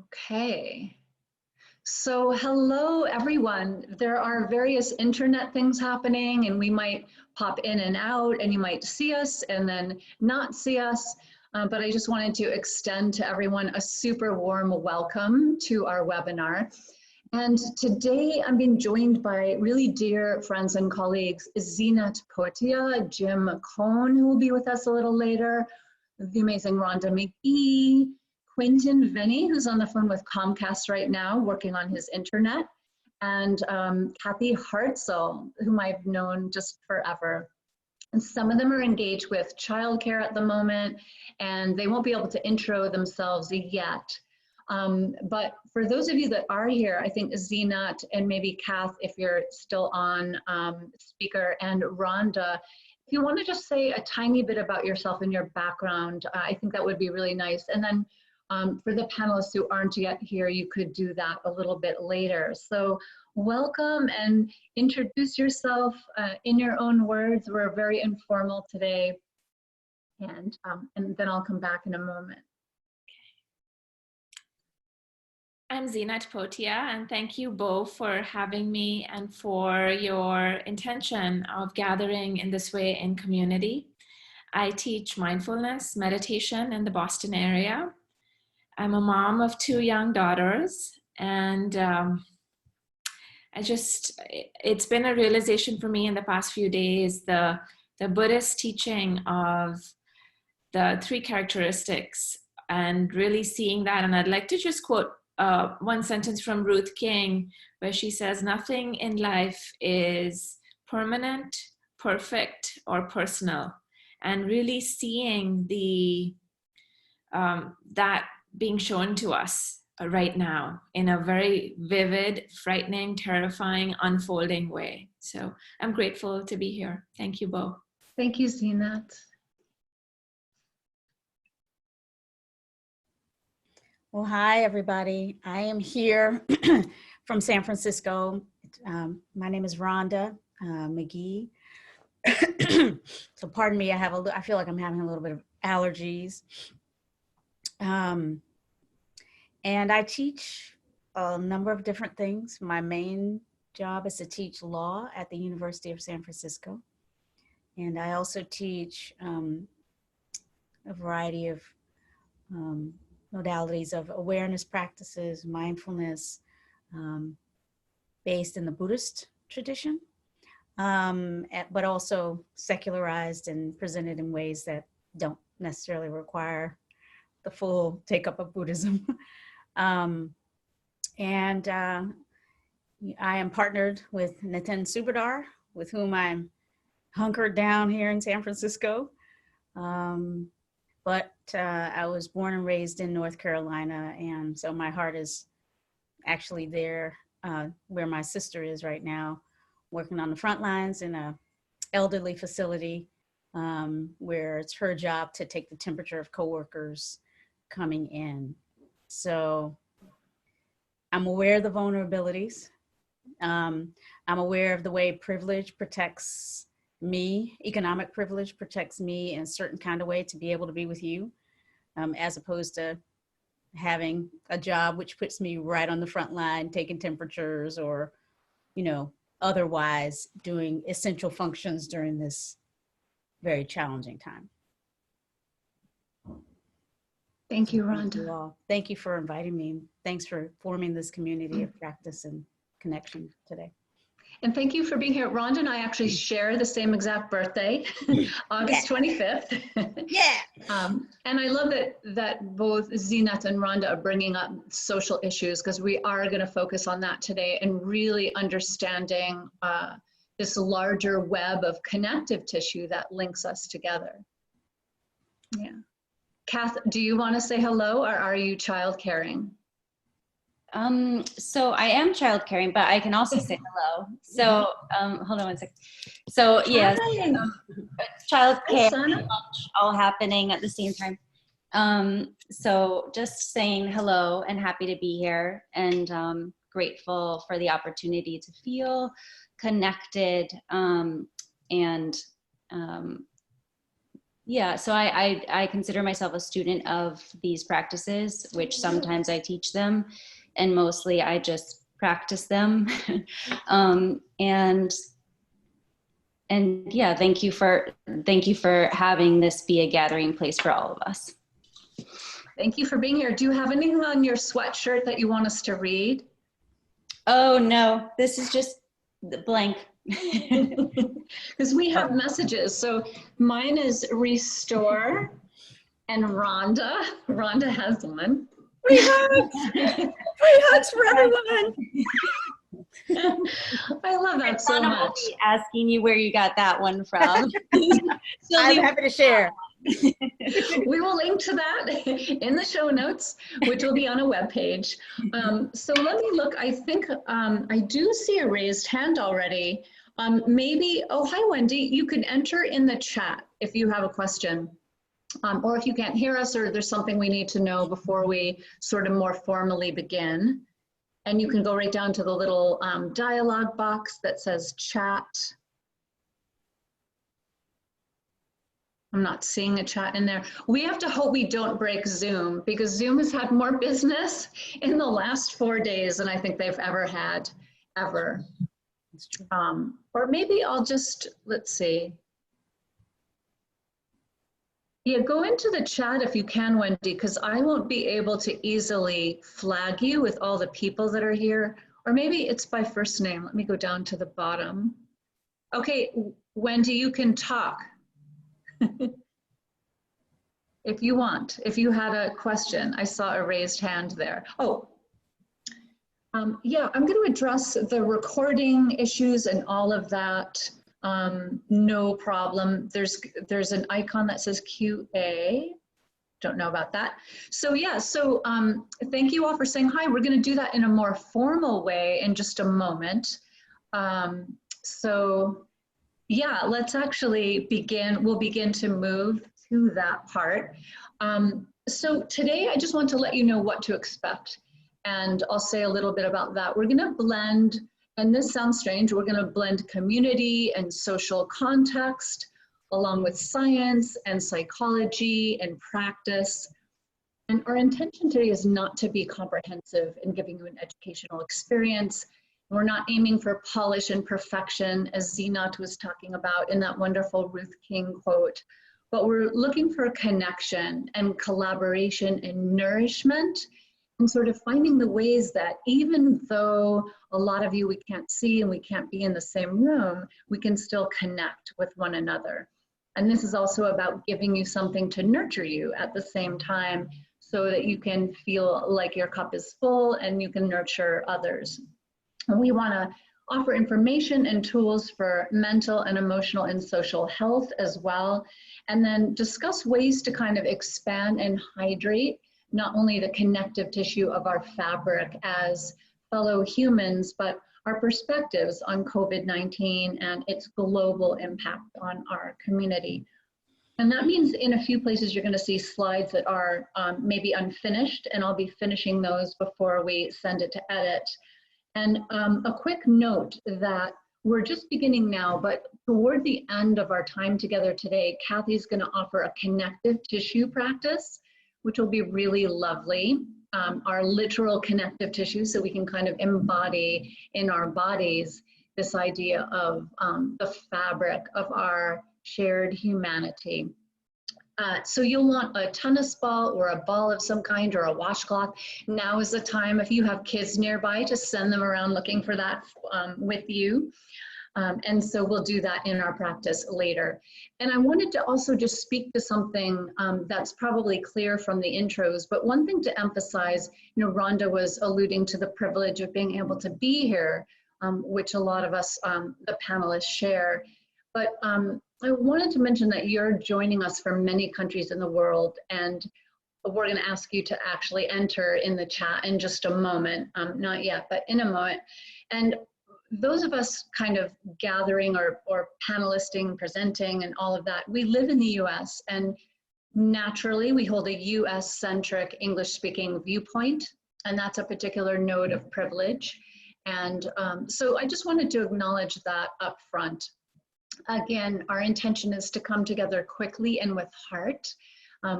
Okay. So hello, everyone. There are various internet things happening, and we might pop in and out, and you might see us and then not see us. But I just wanted to extend to everyone a super warm welcome to our webinar. And today I'm being joined by really dear friends and colleagues, Zeenat Potia, Jim Coan, who will be with us a little later, the amazing Rhonda Magee, Quentin Vennie, who's on the phone with Comcast right now, working on his internet, and Kathy Hartsell, whom I've known just forever. And some of them are engaged with childcare at the moment, and they won't be able to intro themselves yet. But for those of you that are here, I think Zeenat and maybe Kath, if you're still on speaker, and Rhonda, if you want to just say a tiny bit about yourself and your background, I think that would be really nice. And then for the panelists who aren't yet here, you could do that a little bit later. So welcome and introduce yourself in your own words. We're very informal today. And then I'll come back in a moment. I'm Zeenat Potia, and thank you both for having me and for your intention of gathering in this way in community. I teach mindfulness meditation in the Boston area. I'm a mom of 2 young daughters, and it's been a realization for me in the past few days, the Buddhist teaching of the 3 characteristics, and really seeing that. And I'd like to just quote one sentence from Ruth King, where she says, "Nothing in life is permanent, perfect, or personal." And really seeing that being shown to us right now in a very vivid, frightening, terrifying, unfolding way. So I'm grateful to be here. Thank you both. Thank you, Zeenat. Well, hi, everybody. I am here from San Francisco. My name is Rhonda Magee. So pardon me, I feel like I'm having a little bit of allergies. And I teach a number of different things. My main job is to teach law at the University of San Francisco. And I also teach a variety of modalities of awareness practices, mindfulness, based in the Buddhist tradition, but also secularized and presented in ways that don't necessarily require the full take-up of Buddhism. And I am partnered with Nitin Subadar, with whom I'm hunkered down here in San Francisco. But I was born and raised in North Carolina, and so my heart is actually there where my sister is right now, working on the front lines in a elderly facility where it's her job to take the temperature of coworkers coming in. So I'm aware of the vulnerabilities. I'm aware of the way privilege protects me, economic privilege protects me in a certain kind of way to be able to be with you, as opposed to having a job which puts me right on the front line, taking temperatures or, otherwise doing essential functions during this very challenging time. Thank you, Rhonda. Thank you all. Thank you for inviting me. Thanks for forming this community of practice and connection today. And thank you for being here. Rhonda and I actually share the same exact birthday, August 25th. Yeah. And I love that both Zeenat and Rhonda are bringing up social issues, because we are going to focus on that today and really understanding this larger web of connective tissue that links us together. Yeah. Kath, do you want to say hello, or are you child caring? So I am child caring, but I can also say hello. So hold on one second. So yes, child care all happening at the same time. So just saying hello and happy to be here, and grateful for the opportunity to feel connected and Yeah, so I consider myself a student of these practices, which sometimes I teach them, and mostly I just practice them. And yeah, thank you for having this be a gathering place for all of us. Thank you for being here. Do you have anything on your sweatshirt that you want us to read? Oh no, this is just the blank. Because we have messages. So mine is restore, and Rhonda has one. Free hugs! Free hugs for everyone! I love that so Rhonda much. will be asking you where you got that one from. I'm happy to share. We will link to that in the show notes, which will be on a webpage. So let me look. I think I do see a raised hand already. Maybe, oh, hi, Wendy. You can enter in the chat if you have a question. Or if you can't hear us or there's something we need to know before we sort of more formally begin. And you can go right down to the little dialogue box that says chat. I'm not seeing a chat in there. We have to hope we don't break Zoom, because Zoom has had more business in the last 4 days than I think they've ever had, ever. That's true. Or maybe I'll just, let's see. Yeah, go into the chat if you can, Wendy, because I won't be able to easily flag you with all the people that are here. Or maybe it's by first name. Let me go down to the bottom. Okay, Wendy, you can talk. If you want, if you had a question. I saw a raised hand there. Oh, yeah, I'm going to address the recording issues and all of that. No problem. There's an icon that says QA. Don't know about that. So yeah, so thank you all for saying hi. We're going to do that in a more formal way in just a moment. So yeah, let's actually begin. We'll begin to move to that part. So today I just want to let you know what to expect. And I'll say a little bit about that. We're going to blend, and this sounds strange, we're going to blend community and social context along with science and psychology and practice. And our intention today is not to be comprehensive in giving you an educational experience. We're not aiming for polish and perfection, as Zeenat was talking about in that wonderful Ruth King quote, but we're looking for connection and collaboration and nourishment, and sort of finding the ways that even though a lot of you we can't see and we can't be in the same room, we can still connect with one another. And this is also about giving you something to nurture you at the same time, so that you can feel like your cup is full and you can nurture others. And we want to offer information and tools for mental and emotional and social health as well, and then discuss ways to kind of expand and hydrate not only the connective tissue of our fabric as fellow humans, but our perspectives on COVID-19 and its global impact on our community. And that means in a few places you're going to see slides that are maybe unfinished, and I'll be finishing those before we send it to edit. And a quick note that we're just beginning now, but toward the end of our time together today, Kathy's going to offer a connective tissue practice, which will be really lovely, our literal connective tissue, so we can kind of embody in our bodies this idea of the fabric of our shared humanity. So you'll want a tennis ball or a ball of some kind or a washcloth. Now is the time, if you have kids nearby, to send them around looking for that with you. And so we'll do that in our practice later. And I wanted to also just speak to something that's probably clear from the intros, but one thing to emphasize, you know, Rhonda was alluding to the privilege of being able to be here, which a lot of us, the panelists, share. But I wanted to mention that you're joining us from many countries in the world, and we're going to ask you to actually enter in the chat in just a moment, not yet, but in a moment. And those of us kind of gathering or panelisting, presenting, and all of that, we live in the US, and naturally we hold a US-centric English-speaking viewpoint, and that's a particular node of privilege. And so I just wanted to acknowledge that up front. Again, our intention is to come together quickly and with heart,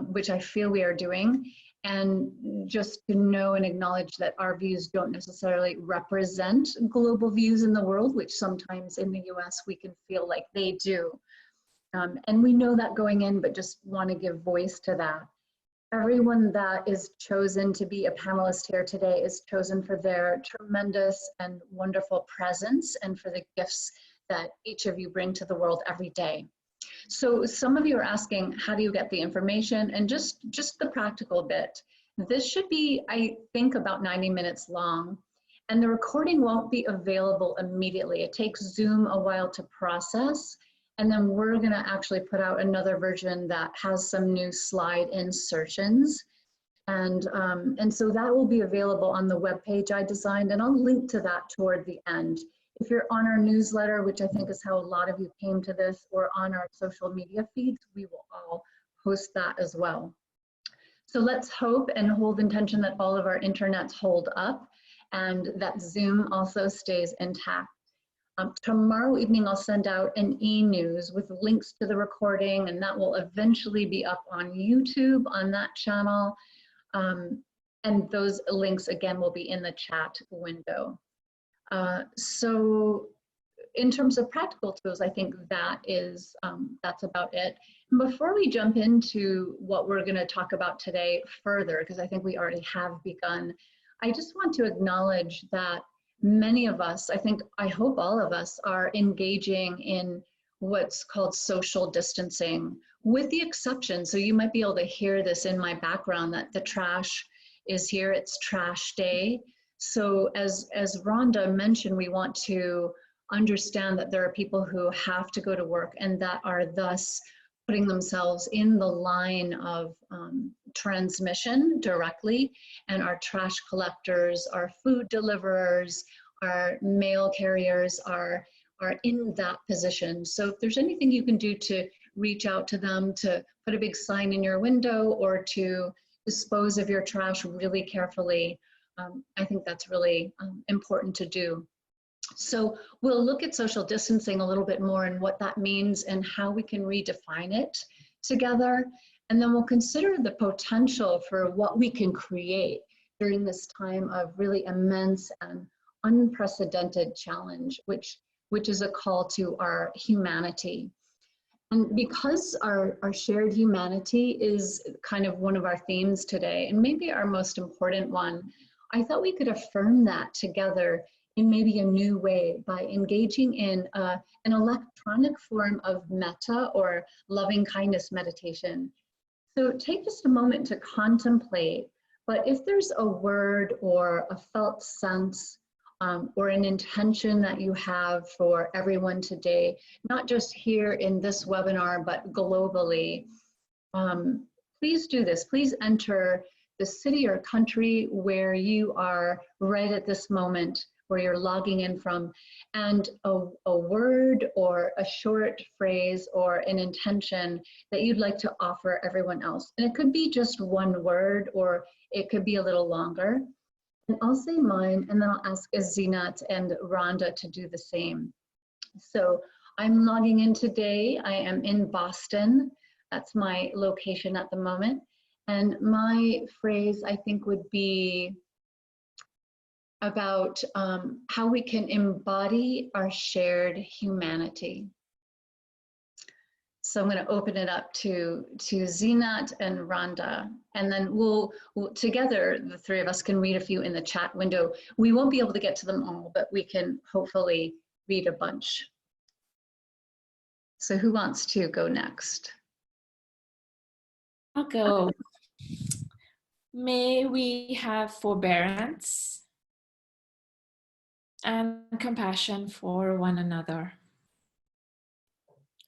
which I feel we are doing, and just to know and acknowledge that our views don't necessarily represent global views in the world, which sometimes in the US we can feel like they do. And we know that going in, but just want to give voice to that. Everyone that is chosen to be a panelist here today is chosen for their tremendous and wonderful presence and for the gifts that each of you bring to the world every day. So some of you are asking, how do you get the information? And just the practical bit. This should be, I think, about 90 minutes long. And the recording won't be available immediately. It takes Zoom a while to process. And then we're gonna actually put out another version that has some new slide insertions. And so that will be available on the webpage I designed, and I'll link to that toward the end. If you're on our newsletter, which I think is how a lot of you came to this, or on our social media feeds, we will all post that as well. So let's hope and hold intention that all of our internets hold up and that Zoom also stays intact. Tomorrow evening, I'll send out an e-news with links to the recording, and that will eventually be up on YouTube on that channel. And those links, again, will be in the chat window. So in terms of practical tools, I think that is, that's about it. Before we jump into what we're going to talk about today further, because I think we already have begun, I just want to acknowledge that many of us, I hope all of us, are engaging in what's called social distancing, with the exception, so you might be able to hear this in my background, that the trash is here, it's trash day. So as Rhonda mentioned, we want to understand that there are people who have to go to work and that are thus putting themselves in the line of transmission directly, and our trash collectors, our food deliverers, our mail carriers are in that position. So if there's anything you can do to reach out to them, to put a big sign in your window, or to dispose of your trash really carefully, I think that's really important to do. So we'll look at social distancing a little bit more and what that means and how we can redefine it together. And then we'll consider the potential for what we can create during this time of really immense and unprecedented challenge, which is a call to our humanity. And because our shared humanity is kind of one of our themes today, and maybe our most important one, I thought we could affirm that together in maybe a new way by engaging in an electronic form of metta, or loving kindness meditation. So take just a moment to contemplate, but if there's a word or a felt sense or an intention that you have for everyone today, not just here in this webinar, but globally, please do this. Please enter the city or country where you are right at this moment, where you're logging in from, and a word or a short phrase or an intention that you'd like to offer everyone else. And it could be just one word, or it could be a little longer. And I'll say mine, and then I'll ask Zeenat and Rhonda to do the same. So I'm logging in today. I am in Boston. That's my location at the moment. And my phrase, I think, would be about how we can embody our shared humanity. So I'm going to open it up to Zeenat and Rhonda, and then we'll together, the three of us can read a few in the chat window. We won't be able to get to them all, but we can hopefully read a bunch. So who wants to go next? I'll go. May we have forbearance and compassion for one another.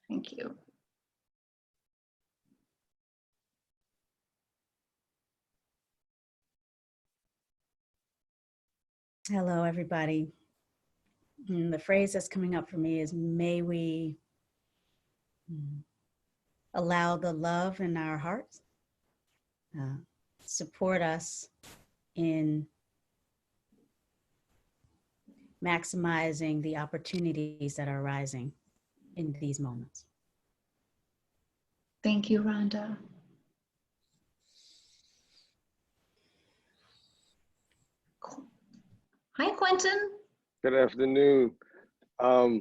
Thank you. Hello, everybody. And the phrase that's coming up for me is, may we allow the love in our hearts support us in maximizing the opportunities that are rising in these moments. Thank you, Rhonda. Hi, Quentin. Good afternoon. I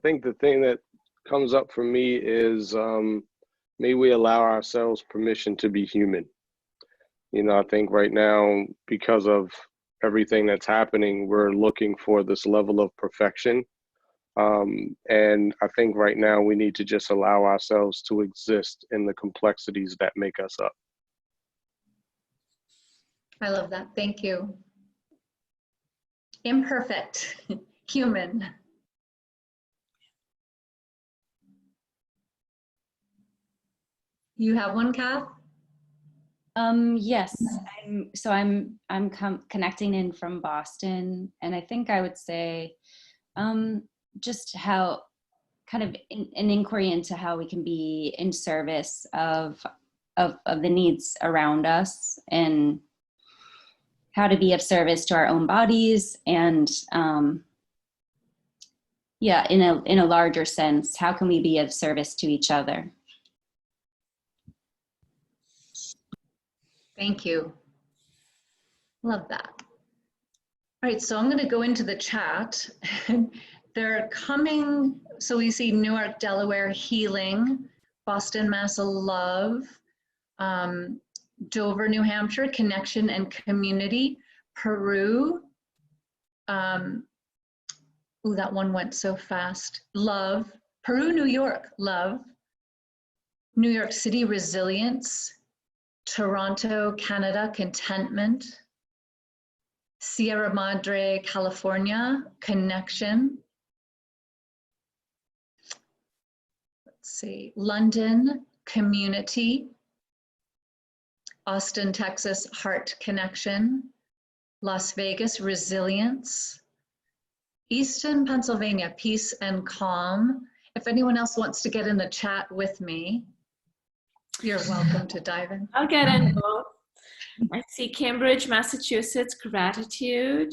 think the thing that comes up for me is may we allow ourselves permission to be human. You know, I think right now, because of everything that's happening, we're looking for this level of perfection. And I think right now we need to just allow ourselves to exist in the complexities that make us up. I love that. Thank you. Imperfect, human. You have one, Kath? Yes, I'm connecting in from Boston, and I think I would say just how kind of an inquiry into how we can be in service of the needs around us, and how to be of service to our own bodies, and yeah, in a larger sense, how can we be of service to each other? Thank you. Love that. All right, so I'm going to go into the chat. They're coming, so we see Newark, Delaware, healing, Boston, Mass, love, Dover, New Hampshire, connection and community, Peru, ooh, that one went so fast, love, Peru, New York, love, New York City, resilience, Toronto, Canada, contentment, Sierra Madre, California, connection. Let's see, London, community, Austin, Texas, heart connection, Las Vegas, resilience, Easton, Pennsylvania, peace and calm. If anyone else wants to get in the chat with me, you're welcome to dive in. I'll get in both. I see Cambridge, Massachusetts, gratitude.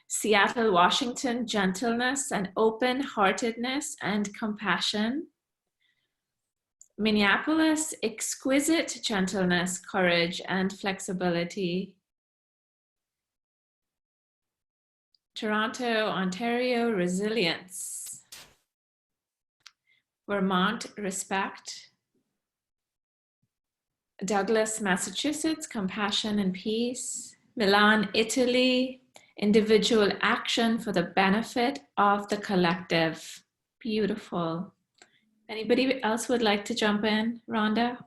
Seattle, Washington, gentleness and open-heartedness and compassion. Minneapolis, exquisite gentleness, courage, and flexibility. Toronto, Ontario, resilience. Vermont, respect. Douglas, Massachusetts, compassion and peace. Milan, Italy, individual action for the benefit of the collective. Beautiful. Anybody else would like to jump in? Rhonda?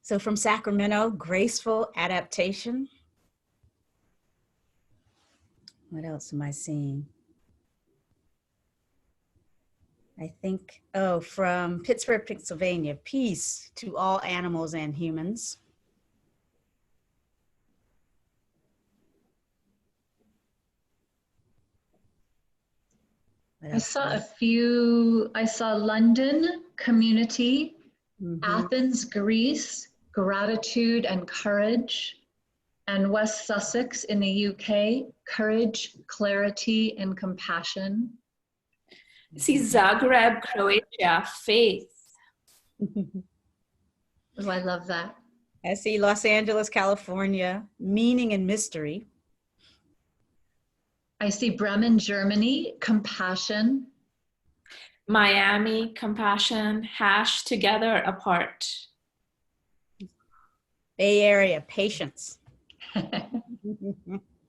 So from Sacramento, graceful adaptation. What else am I seeing? I think, oh, from Pittsburgh, Pennsylvania, peace to all animals and humans. I saw a few, I saw London, community, Athens, Greece, gratitude and courage, and West Sussex in the UK, courage, clarity, and compassion. See Zagreb, Croatia, faith. Oh, I love that. I see Los Angeles, California, meaning and mystery. I see Bremen, Germany, compassion. Miami, compassion, hash together apart. Bay Area, patience.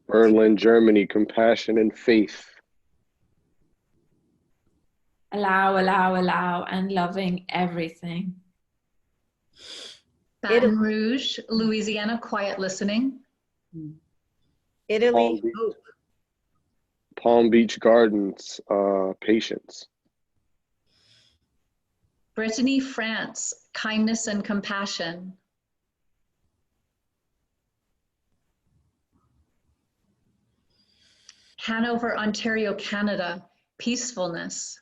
Berlin, Germany, compassion and faith. Allow, allow, allow, and loving everything. Baton Rouge, Louisiana, quiet listening. Italy, Palm Beach Gardens, patience. Brittany, France, kindness and compassion. Hanover, Ontario, Canada, peacefulness.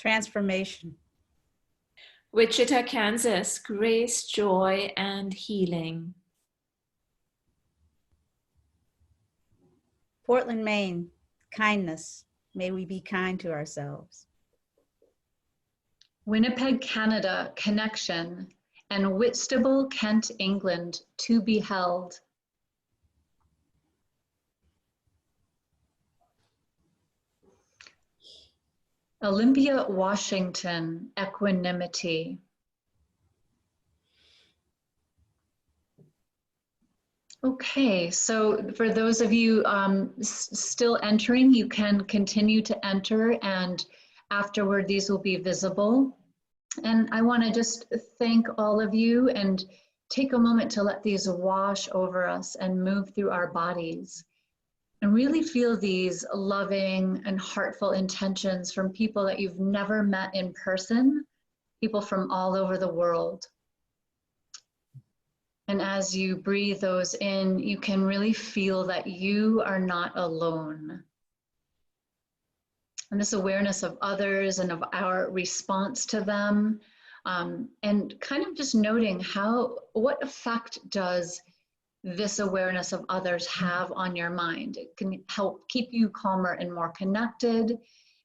transformation. Wichita, Kansas, grace, joy, and healing. Portland, Maine, kindness. May we be kind to ourselves. Winnipeg, Canada, connection. And Whitstable, Kent, England, to be held. Olympia, Washington, equanimity. Okay, so for those of you still entering, you can continue to enter, and afterward these will be visible. And I want to just thank all of you and take a moment to let these wash over us and move through our bodies. And really feel these loving and heartful intentions from people that you've never met in person, people from all over the world. And as you breathe those in, you can really feel that you are not alone. And this awareness of others and of our response to them, and kind of just noting what effect does this awareness of others have on your mind. It can help keep you calmer and more connected.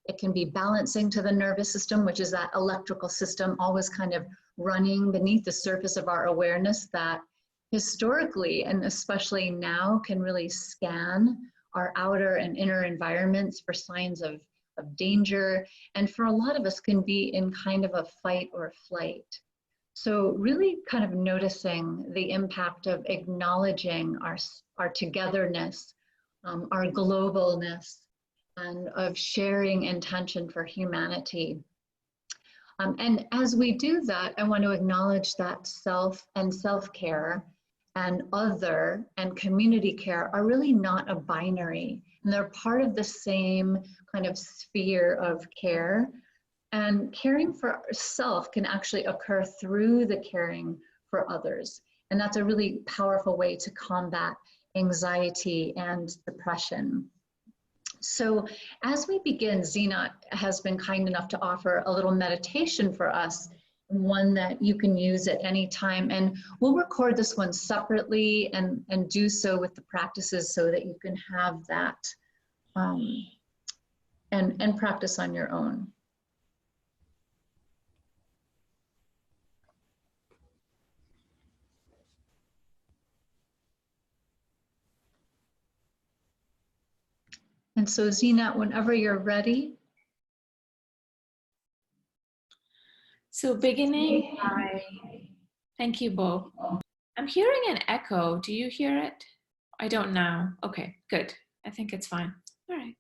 It can be balancing to the nervous system, which is that electrical system always kind of running beneath the surface of our awareness that historically, and especially now, can really scan our outer and inner environments for signs of danger. And for a lot of us can be in kind of a fight or flight. So really kind of noticing the impact of acknowledging our togetherness, our globalness, and of sharing intention for humanity. And as we do that, I want to acknowledge that self and self-care and other and community care are really not a binary. And they're part of the same kind of sphere of care. And caring for self can actually occur through the caring for others. And that's a really powerful way to combat anxiety and depression. So as we begin, Zeenat has been kind enough to offer a little meditation for us, one that you can use at any time. And we'll record this one separately and do so with the practices so that you can have that and practice on your own. And so Zeenat, whenever you're ready. So beginning, thank you both. I'm hearing an echo. Do you hear it? I don't know. Okay, good. I think it's fine. All right.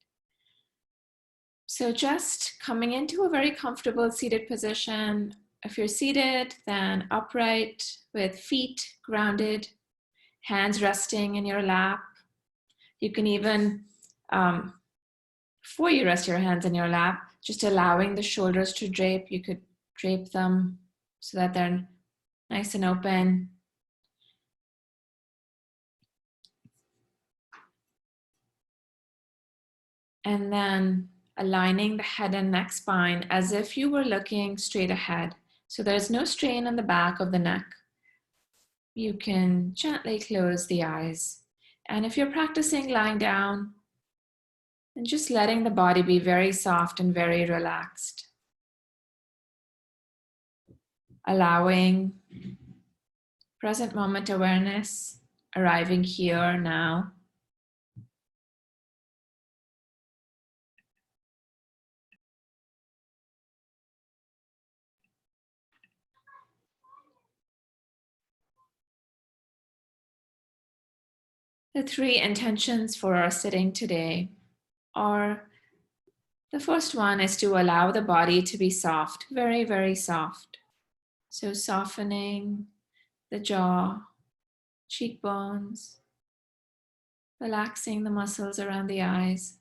So just coming into a very comfortable seated position. If you're seated, then upright with feet grounded, hands resting in your lap. You can even, before you rest your hands in your lap, just allowing the shoulders to drape. You could drape them so that they're nice and open. And then aligning the head and neck spine as if you were looking straight ahead. So there's no strain on the back of the neck. You can gently close the eyes. And if you're practicing lying down, then just letting the body be very soft and very relaxed. Allowing present moment awareness, arriving here now. The three intentions for our sitting today are, the first one is to allow the body to be soft, very, very soft. So softening the jaw, cheekbones, relaxing the muscles around the eyes.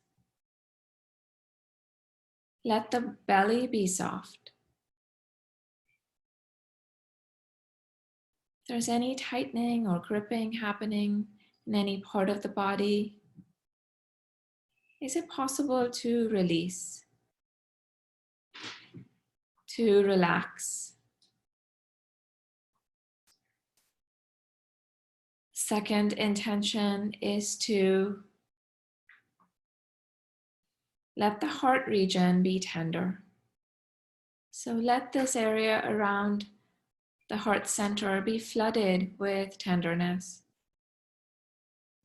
Let the belly be soft. If there's any tightening or gripping happening in any part of the body, is it possible to release, to relax? Second intention is to let the heart region be tender. So let this area around the heart center be flooded with tenderness.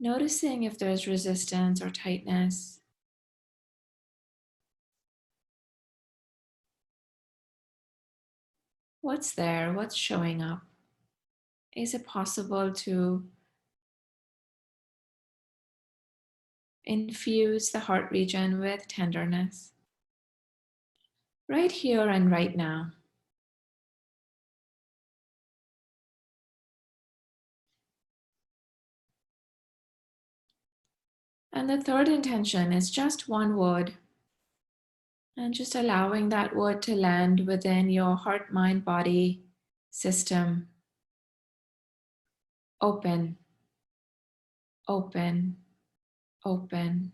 Noticing if there's resistance or tightness. What's there? What's showing up? Is it possible to infuse the heart region with tenderness? Right here and right now. And the third intention is just one word. And just allowing that word to land within your heart, mind, body system. Open, open, open.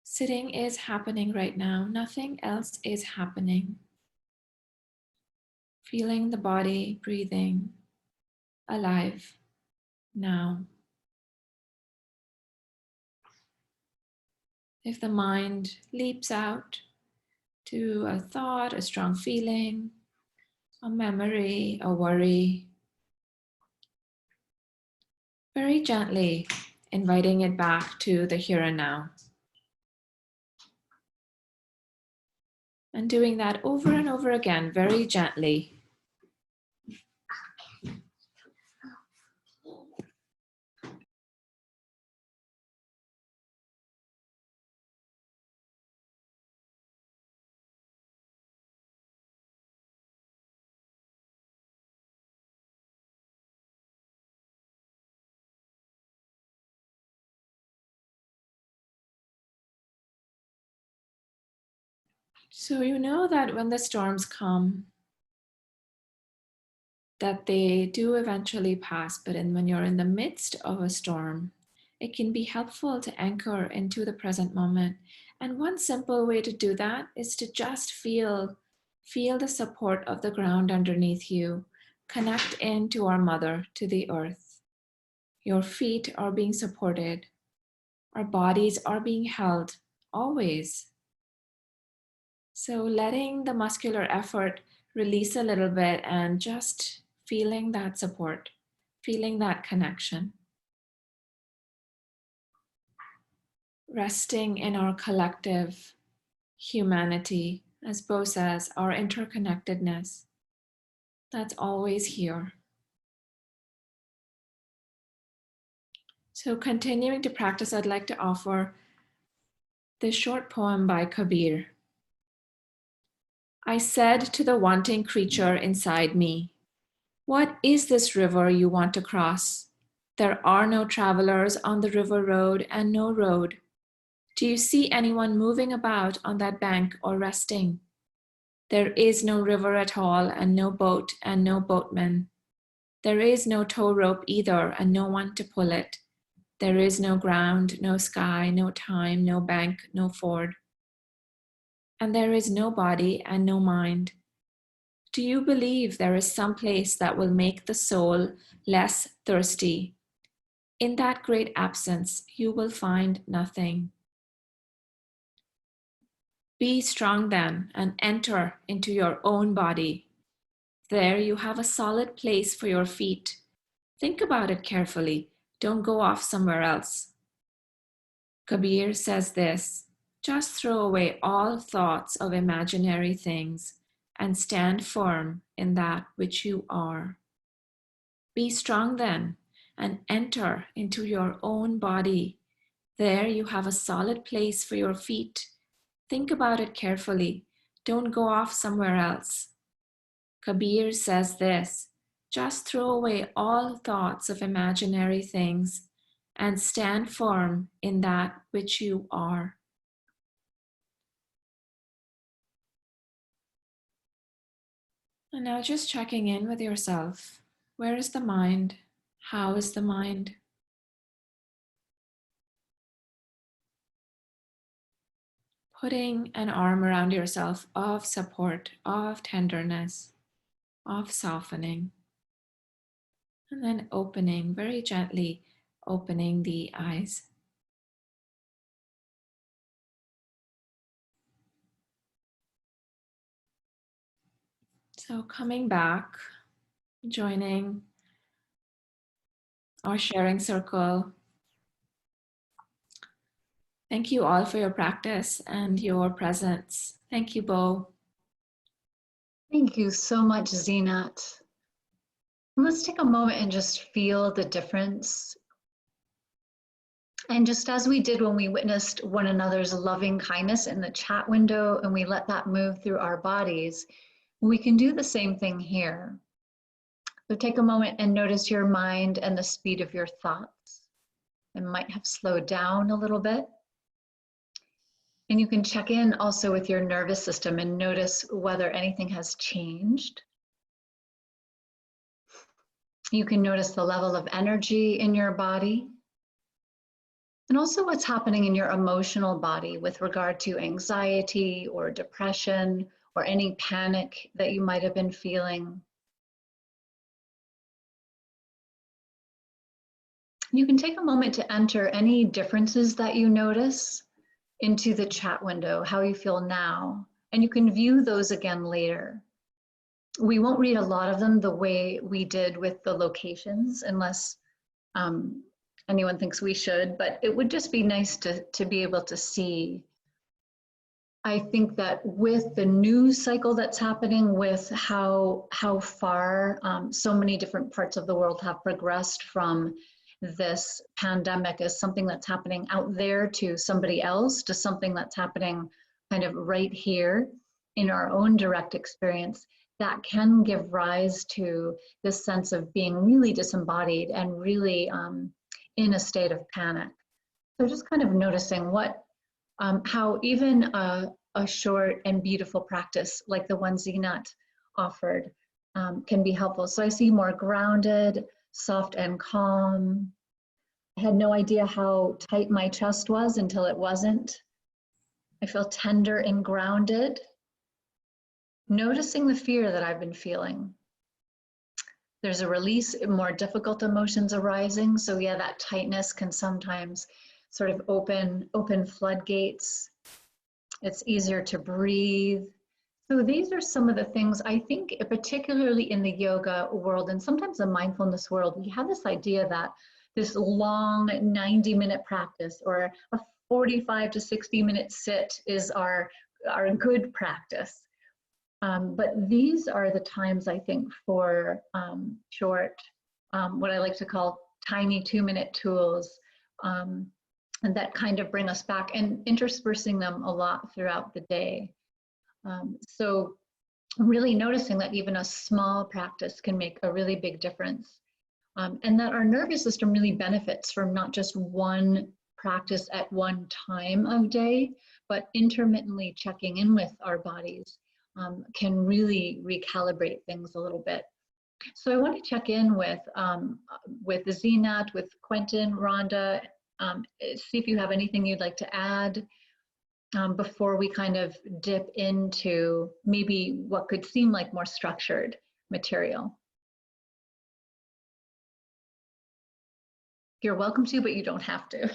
Sitting is happening right now. Nothing else is happening. Feeling the body breathing, alive, now. If the mind leaps out to a thought, a strong feeling, a memory, a worry, very gently inviting it back to the here and now. And doing that over and over again, very gently. So you know that when the storms come, that they do eventually pass, but when you're in the midst of a storm, it can be helpful to anchor into the present moment. And one simple way to do that is to just feel the support of the ground underneath you. Connect into our mother, to the earth. Your feet are being supported. Our bodies are being held, always. So letting the muscular effort release a little bit and just feeling that support, feeling that connection. Resting in our collective humanity, as Bo says, our interconnectedness. That's always here. So continuing to practice, I'd like to offer this short poem by Kabir. I said to the wanting creature inside me, "What is this river you want to cross? There are no travelers on the river road and no road. Do you see anyone moving about on that bank or resting? There is no river at all and no boat and no boatman. There is no tow rope either and no one to pull it. There is no ground, no sky, no time, no bank, no ford. And there is no body and no mind. Do you believe there is some place that will make the soul less thirsty? In that great absence, you will find nothing. Be strong then and enter into your own body. There you have a solid place for your feet. Think about it carefully. Don't go off somewhere else. Kabir says this, just throw away all thoughts of imaginary things and stand firm in that which you are. Be strong then and enter into your own body. There you have a solid place for your feet. Think about it carefully. Don't go off somewhere else. Kabir says this, just throw away all thoughts of imaginary things and stand firm in that which you are. And now just checking in with yourself. Where is the mind? How is the mind? putting an arm around yourself of support, of tenderness, of softening, and then opening, very gently opening the eyes. So coming back, joining our sharing circle. Thank you all for your practice and your presence. Thank you, Bo. Thank you so much, Zeenat. Let's take a moment and just feel the difference. And just as we did when we witnessed one another's loving kindness in the chat window and we let that move through our bodies, we can do the same thing here. So take a moment and notice your mind and the speed of your thoughts. It might have slowed down a little bit. And you can check in also with your nervous system and notice whether anything has changed. You can notice the level of energy in your body and also what's happening in your emotional body with regard to anxiety or depression or any panic that you might have been feeling. You can take a moment to enter any differences that you notice into the chat window, how you feel now, and you can view those again later. We won't read a lot of them the way we did with the locations unless anyone thinks we should, but it would just be nice to be able to see. I think that with the news cycle that's happening, with how far so many different parts of the world have progressed from this pandemic as something that's happening out there to somebody else, to something that's happening kind of right here in our own direct experience, that can give rise to this sense of being really disembodied and really in a state of panic. So just kind of noticing how even a short and beautiful practice like the one Zeenat offered can be helpful. So I see more grounded, soft and calm. I had no idea how tight my chest was until it wasn't. I feel tender and grounded. Noticing the fear that I've been feeling. There's a release, more difficult emotions arising. So yeah, that tightness can sometimes sort of open floodgates. It's easier to breathe. So these are some of the things I think, particularly in the yoga world and sometimes the mindfulness world, we have this idea that this long 90-minute practice or a 45 to 60-minute sit is our good practice. But these are the times I think for short, what I like to call tiny 2-minute tools, and that kind of bring us back and interspersing them a lot throughout the day. So really noticing that even a small practice can make a really big difference. And that our nervous system really benefits from not just one practice at one time of day, but intermittently checking in with our bodies can really recalibrate things a little bit. So I want to check in with Zeenat, with Quentin, Rhonda, see if you have anything you'd like to add before we kind of dip into maybe what could seem like more structured material. You're welcome to, but you don't have to.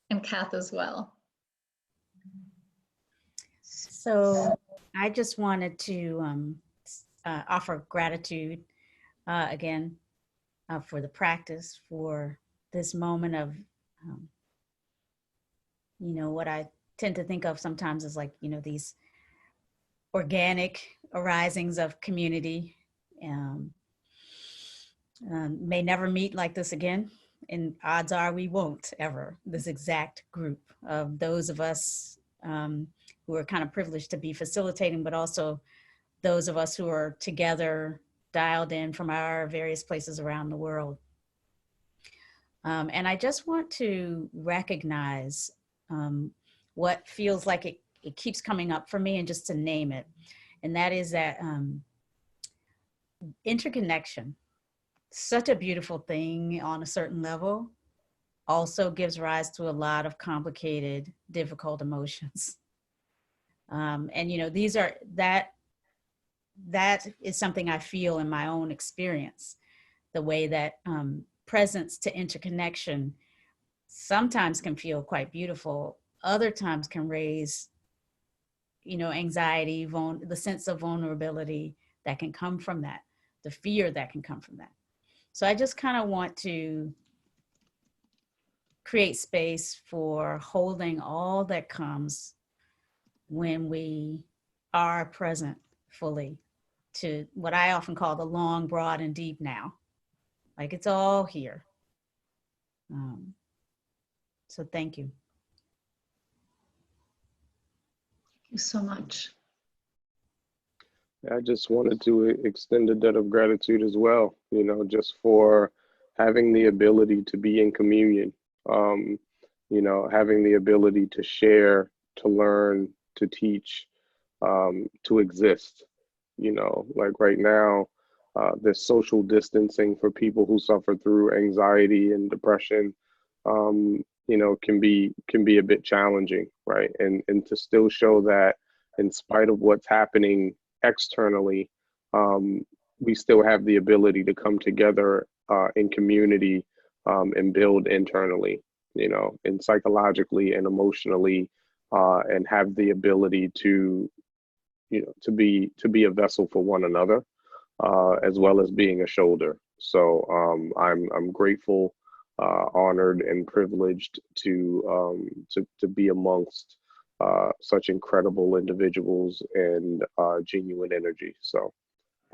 And Kath as well. So I just wanted to offer gratitude again for the practice, for this moment of, what I tend to think of sometimes as like, these organic arisings of community. May never meet like this again. And odds are we won't ever, this exact group of those of us who are kind of privileged to be facilitating, but also those of us who are together, dialed in from our various places around the world. And I just want to recognize what feels like it keeps coming up for me, and just to name it. And that is that interconnection, such a beautiful thing on a certain level, also gives rise to a lot of complicated, difficult emotions. And, you know, that is something I feel in my own experience, the way that presence to interconnection sometimes can feel quite beautiful, other times can raise, you know, anxiety, the sense of vulnerability that can come from that, the fear that can come from that. So I just kind of want to create space for holding all that comes when we are present fully to what I often call the long, broad, and deep now. Like it's all here. So thank you. Thank you so much. I just wanted to extend a debt of gratitude as well, you know, just for having the ability to be in communion, you know, having the ability to share, to learn, to teach, to exist. You know, like right now, this social distancing for people who suffer through anxiety and depression, you know, can be a bit challenging, right? And to still show that in spite of what's happening externally, we still have the ability to come together in community and build internally, you know, and psychologically and emotionally, and have the ability to, you know, to be a vessel for one another, as well as being a shoulder. So I'm grateful, honored, and privileged to be amongst such incredible individuals and genuine energy. So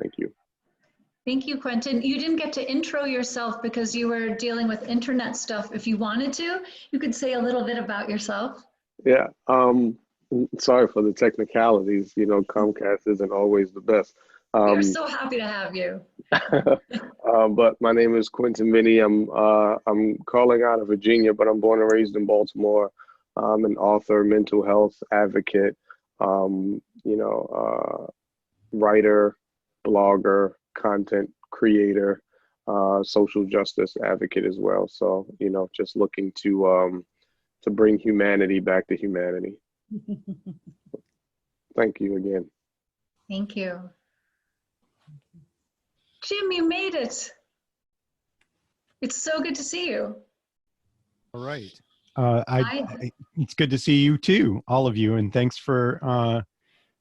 thank you. Thank you, Quentin. You didn't get to intro yourself because you were dealing with internet stuff. If you wanted to, you could say a little bit about yourself. Yeah, sorry for the technicalities. You know, Comcast isn't always the best. We're so happy to have you. But my name is Quentin Vennie. I'm calling out of Virginia, but I'm born and raised in Baltimore. I'm an author, mental health advocate, you know, writer, blogger, content creator, social justice advocate as well. So, you know, just looking to bring humanity back to humanity. Thank you again. Thank you. Jim, you made it. It's so good to see you. All right. It's good to see you too, all of you, and thanks for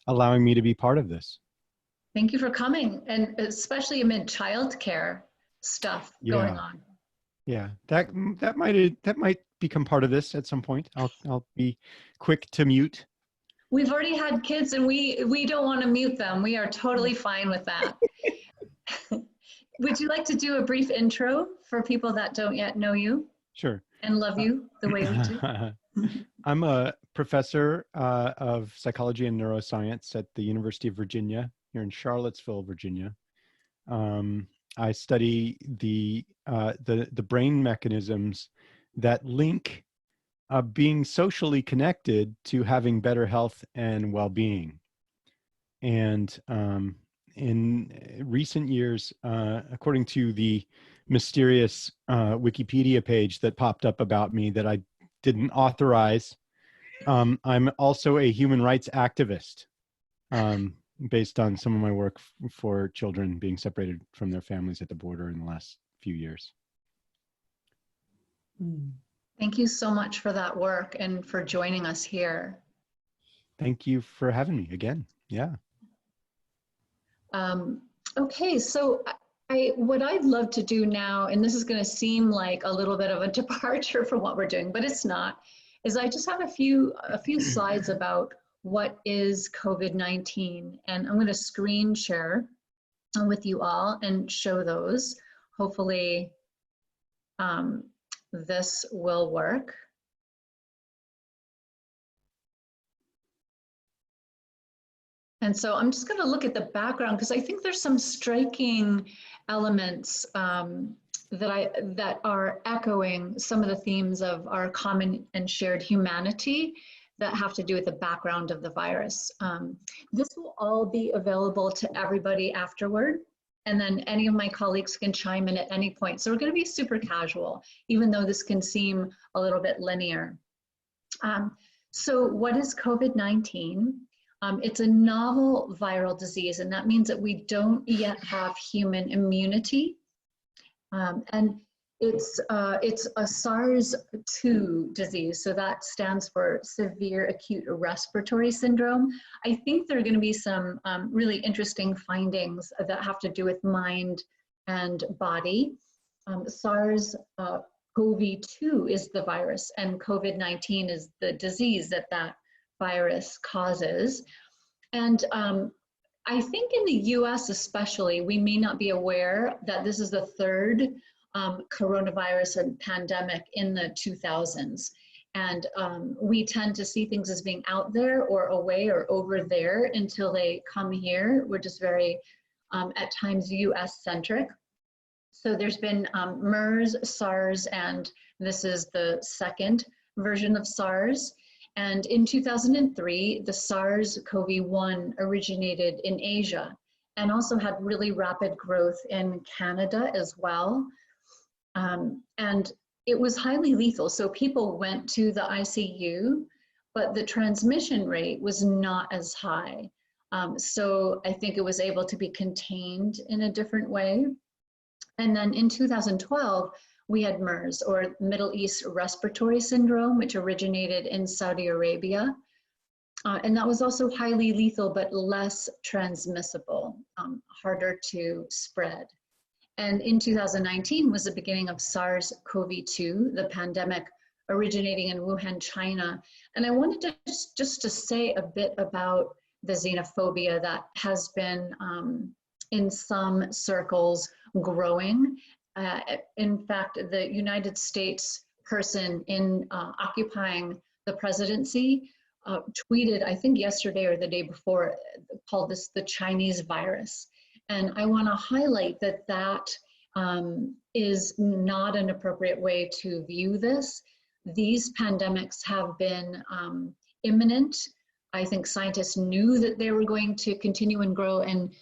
allowing me to be part of this. Thank you for coming, and especially amid childcare stuff going on. Yeah, that might become part of this at some point. I'll be quick to mute. We've already had kids, and we don't want to mute them. We are totally fine with that. Would you like to do a brief intro for people that don't yet know you? Sure. And love you the way we do? I'm a professor of psychology and neuroscience at the University of Virginia here in Charlottesville, Virginia. I study the brain mechanisms that link being socially connected to having better health and well-being. And in recent years, according to the mysterious Wikipedia page that popped up about me that I didn't authorize, I'm also a human rights activist, based on some of my work for children being separated from their families at the border in the last few years. Thank you so much for that work and for joining us here. Thank you for having me again. Yeah. Okay, so what I'd love to do now, and this is going to seem like a little bit of a departure from what we're doing, but it's not, is I just have a few slides about what is COVID-19, and I'm going to screen share with you all and show those. Hopefully this will work. And so I'm just going to look at the background because I think there's some striking elements that are echoing some of the themes of our common and shared humanity that have to do with the background of the virus. This will all be available to everybody afterward. and then any of my colleagues can chime in at any point. So we're going to be super casual, even though this can seem a little bit linear. So what is COVID-19? It's a novel viral disease, and that means that we don't yet have human immunity. And it's a SARS-2 disease, so that stands for severe acute respiratory syndrome. I think there are going to be some really interesting findings that have to do with mind and body. SARS-CoV-2 is the virus, and COVID-19 is the disease that virus causes. And I think in the US especially, we may not be aware that this is the third coronavirus and pandemic in the 2000s. And we tend to see things as being out there or away or over there until they come here. We're just very, at times, US centric. So there's been MERS, SARS, and this is the second version of SARS. And in 2003, the SARS-CoV-1 originated in Asia and also had really rapid growth in Canada as well. And it was highly lethal. So people went to the ICU, but the transmission rate was not as high. So I think it was able to be contained in a different way. And then in 2012, we had MERS, or Middle East Respiratory Syndrome, which originated in Saudi Arabia. And that was also highly lethal, but less transmissible, harder to spread. And in 2019 was the beginning of SARS-CoV-2, the pandemic originating in Wuhan, China. And I wanted to just to say a bit about the xenophobia that has been in some circles growing. In fact, the United States person in occupying the presidency tweeted, I think yesterday or the day before, called this the Chinese virus. And I want to highlight that that is not an appropriate way to view this. These pandemics have been imminent. I think scientists knew that they were going to continue and grow. And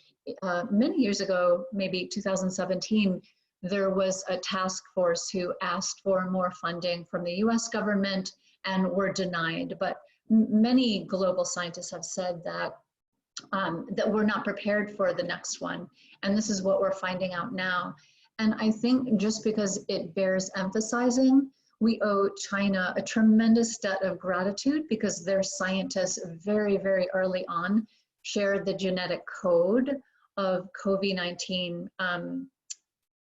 many years ago, maybe 2017, there was a task force who asked for more funding from the US government and were denied. But many global scientists have said that that we're not prepared for the next one. And this is what we're finding out now. And I think just because it bears emphasizing, we owe China a tremendous debt of gratitude because their scientists very, very early on shared the genetic code of COVID-19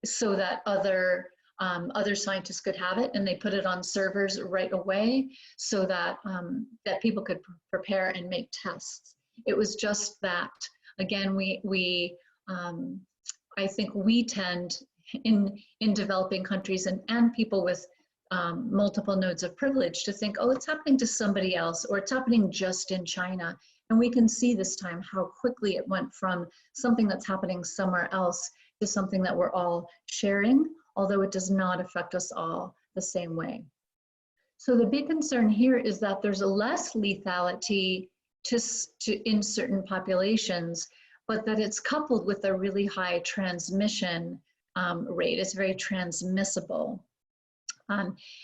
so that other scientists could have it, and they put it on servers right away so that that people could prepare and make tests. It was just that, again, I think we tend in developing countries and people with multiple nodes of privilege to think, oh, it's happening to somebody else, or it's happening just in China. And we can see this time how quickly it went from something that's happening somewhere else to something that we're all sharing, although it does not affect us all the same way. So the big concern here is that there's a less lethality in certain populations, but that it's coupled with a really high transmission rate. It's very transmissible.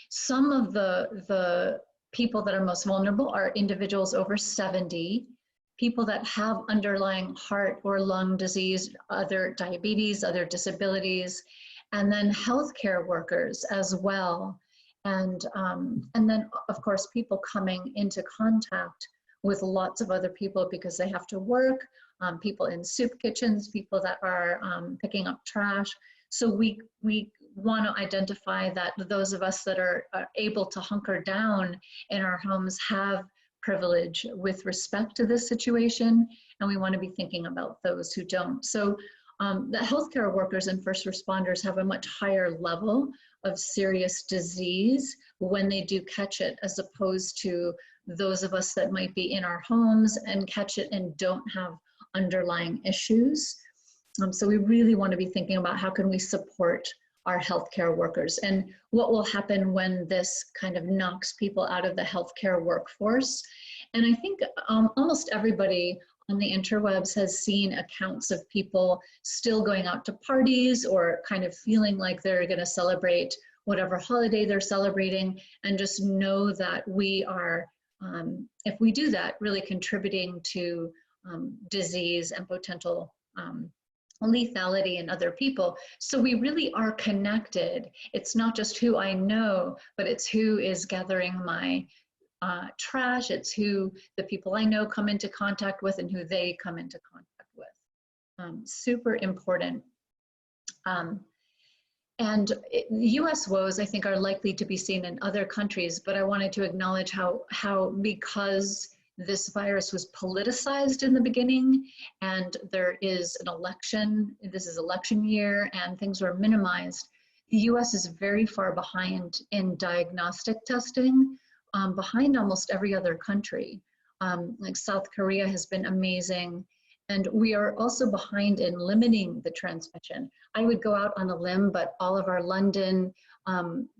Some of the people that are most vulnerable are individuals over 70, people that have underlying heart or lung disease, other diabetes, other disabilities, and then healthcare workers as well. And then, of course, people coming into contact with lots of other people because they have to work, people in soup kitchens, people that are picking up trash. So we want to identify that those of us that are able to hunker down in our homes have privilege with respect to this situation, and we want to be thinking about those who don't. So the healthcare workers and first responders have a much higher level of serious disease when they do catch it, as opposed to those of us that might be in our homes and catch it and don't have underlying issues. So we really want to be thinking about how can we support our healthcare workers and what will happen when this kind of knocks people out of the healthcare workforce. And I think almost everybody on the interwebs has seen accounts of people still going out to parties or kind of feeling like they're going to celebrate whatever holiday they're celebrating, and just know that we are, if we do that, really contributing to disease and potential lethality in other people. So we really are connected. It's not just who I know, but it's who is gathering my trash. It's who the people I know come into contact with and who they come into contact with. Super important. And US woes, I think, are likely to be seen in other countries, but I wanted to acknowledge how because this virus was politicized in the beginning, and there is an election, this is election year, and things were minimized, the US is very far behind in diagnostic testing, behind almost every other country. Like South Korea has been amazing. And we are also behind in limiting the transmission. I would go out on a limb, but all of our London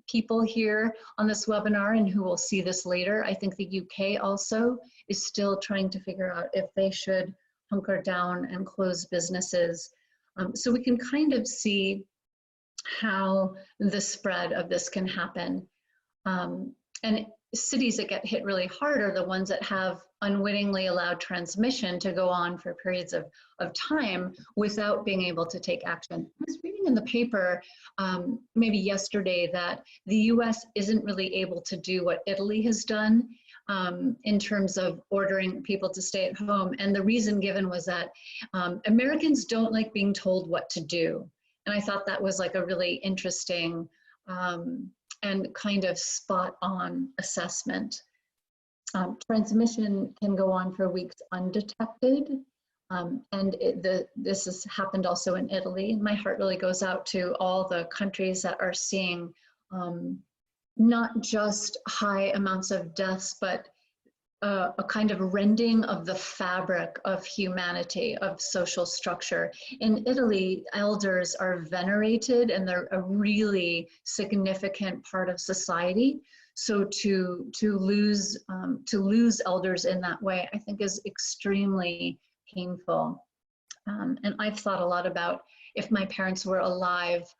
people here on this webinar and who will see this later, I think the UK also is still trying to figure out if they should hunker down and close businesses. So we can kind of see how the spread of this can happen. And cities that get hit really hard are the ones that have unwittingly allowed transmission to go on for periods of time without being able to take action. I was reading in the paper maybe yesterday that the US isn't really able to do what Italy has done in terms of ordering people to stay at home. And the reason given was that Americans don't like being told what to do. And I thought that was like a really interesting and kind of spot on assessment. Transmission can go on for weeks undetected. And this has happened also in Italy. My heart really goes out to all the countries that are seeing not just high amounts of deaths, but a kind of rending of the fabric of humanity, of social structure. In Italy, elders are venerated and they're a really significant part of society. So to lose elders in that way, I think is extremely painful. And I've thought a lot about if my parents were alive,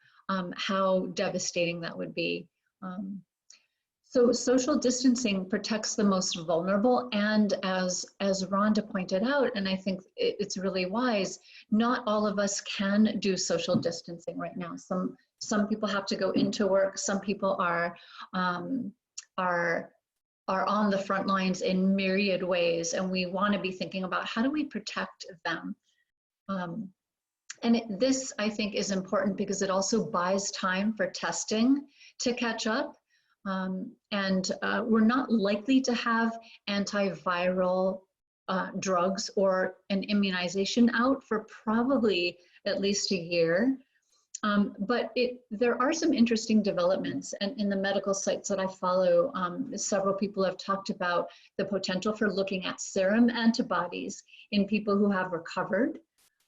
how devastating that would be. So social distancing protects the most vulnerable, and as Rhonda pointed out, and I think it's really wise, not all of us can do social distancing right now. Some people have to go into work. Some people are on the front lines in myriad ways, and we want to be thinking about how do we protect them. This, I think, is important because it also buys time for testing to catch up. We're not likely to have antiviral drugs or an immunization out for probably at least a year. But there are some interesting developments, and in the medical sites that I follow, several people have talked about the potential for looking at serum antibodies in people who have recovered,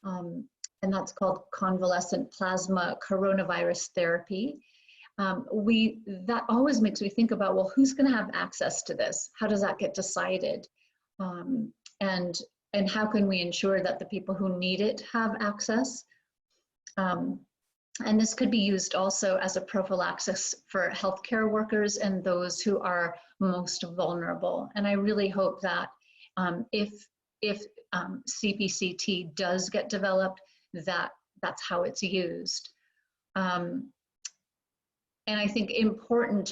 and that's called convalescent plasma coronavirus therapy. That always makes me think about, well, who's going to have access to this? How does that get decided? And how can we ensure that the people who need it have access? And this could be used also as a prophylaxis for healthcare workers and those who are most vulnerable. And I really hope that if CPCT does get developed, that's how it's used. And I think important,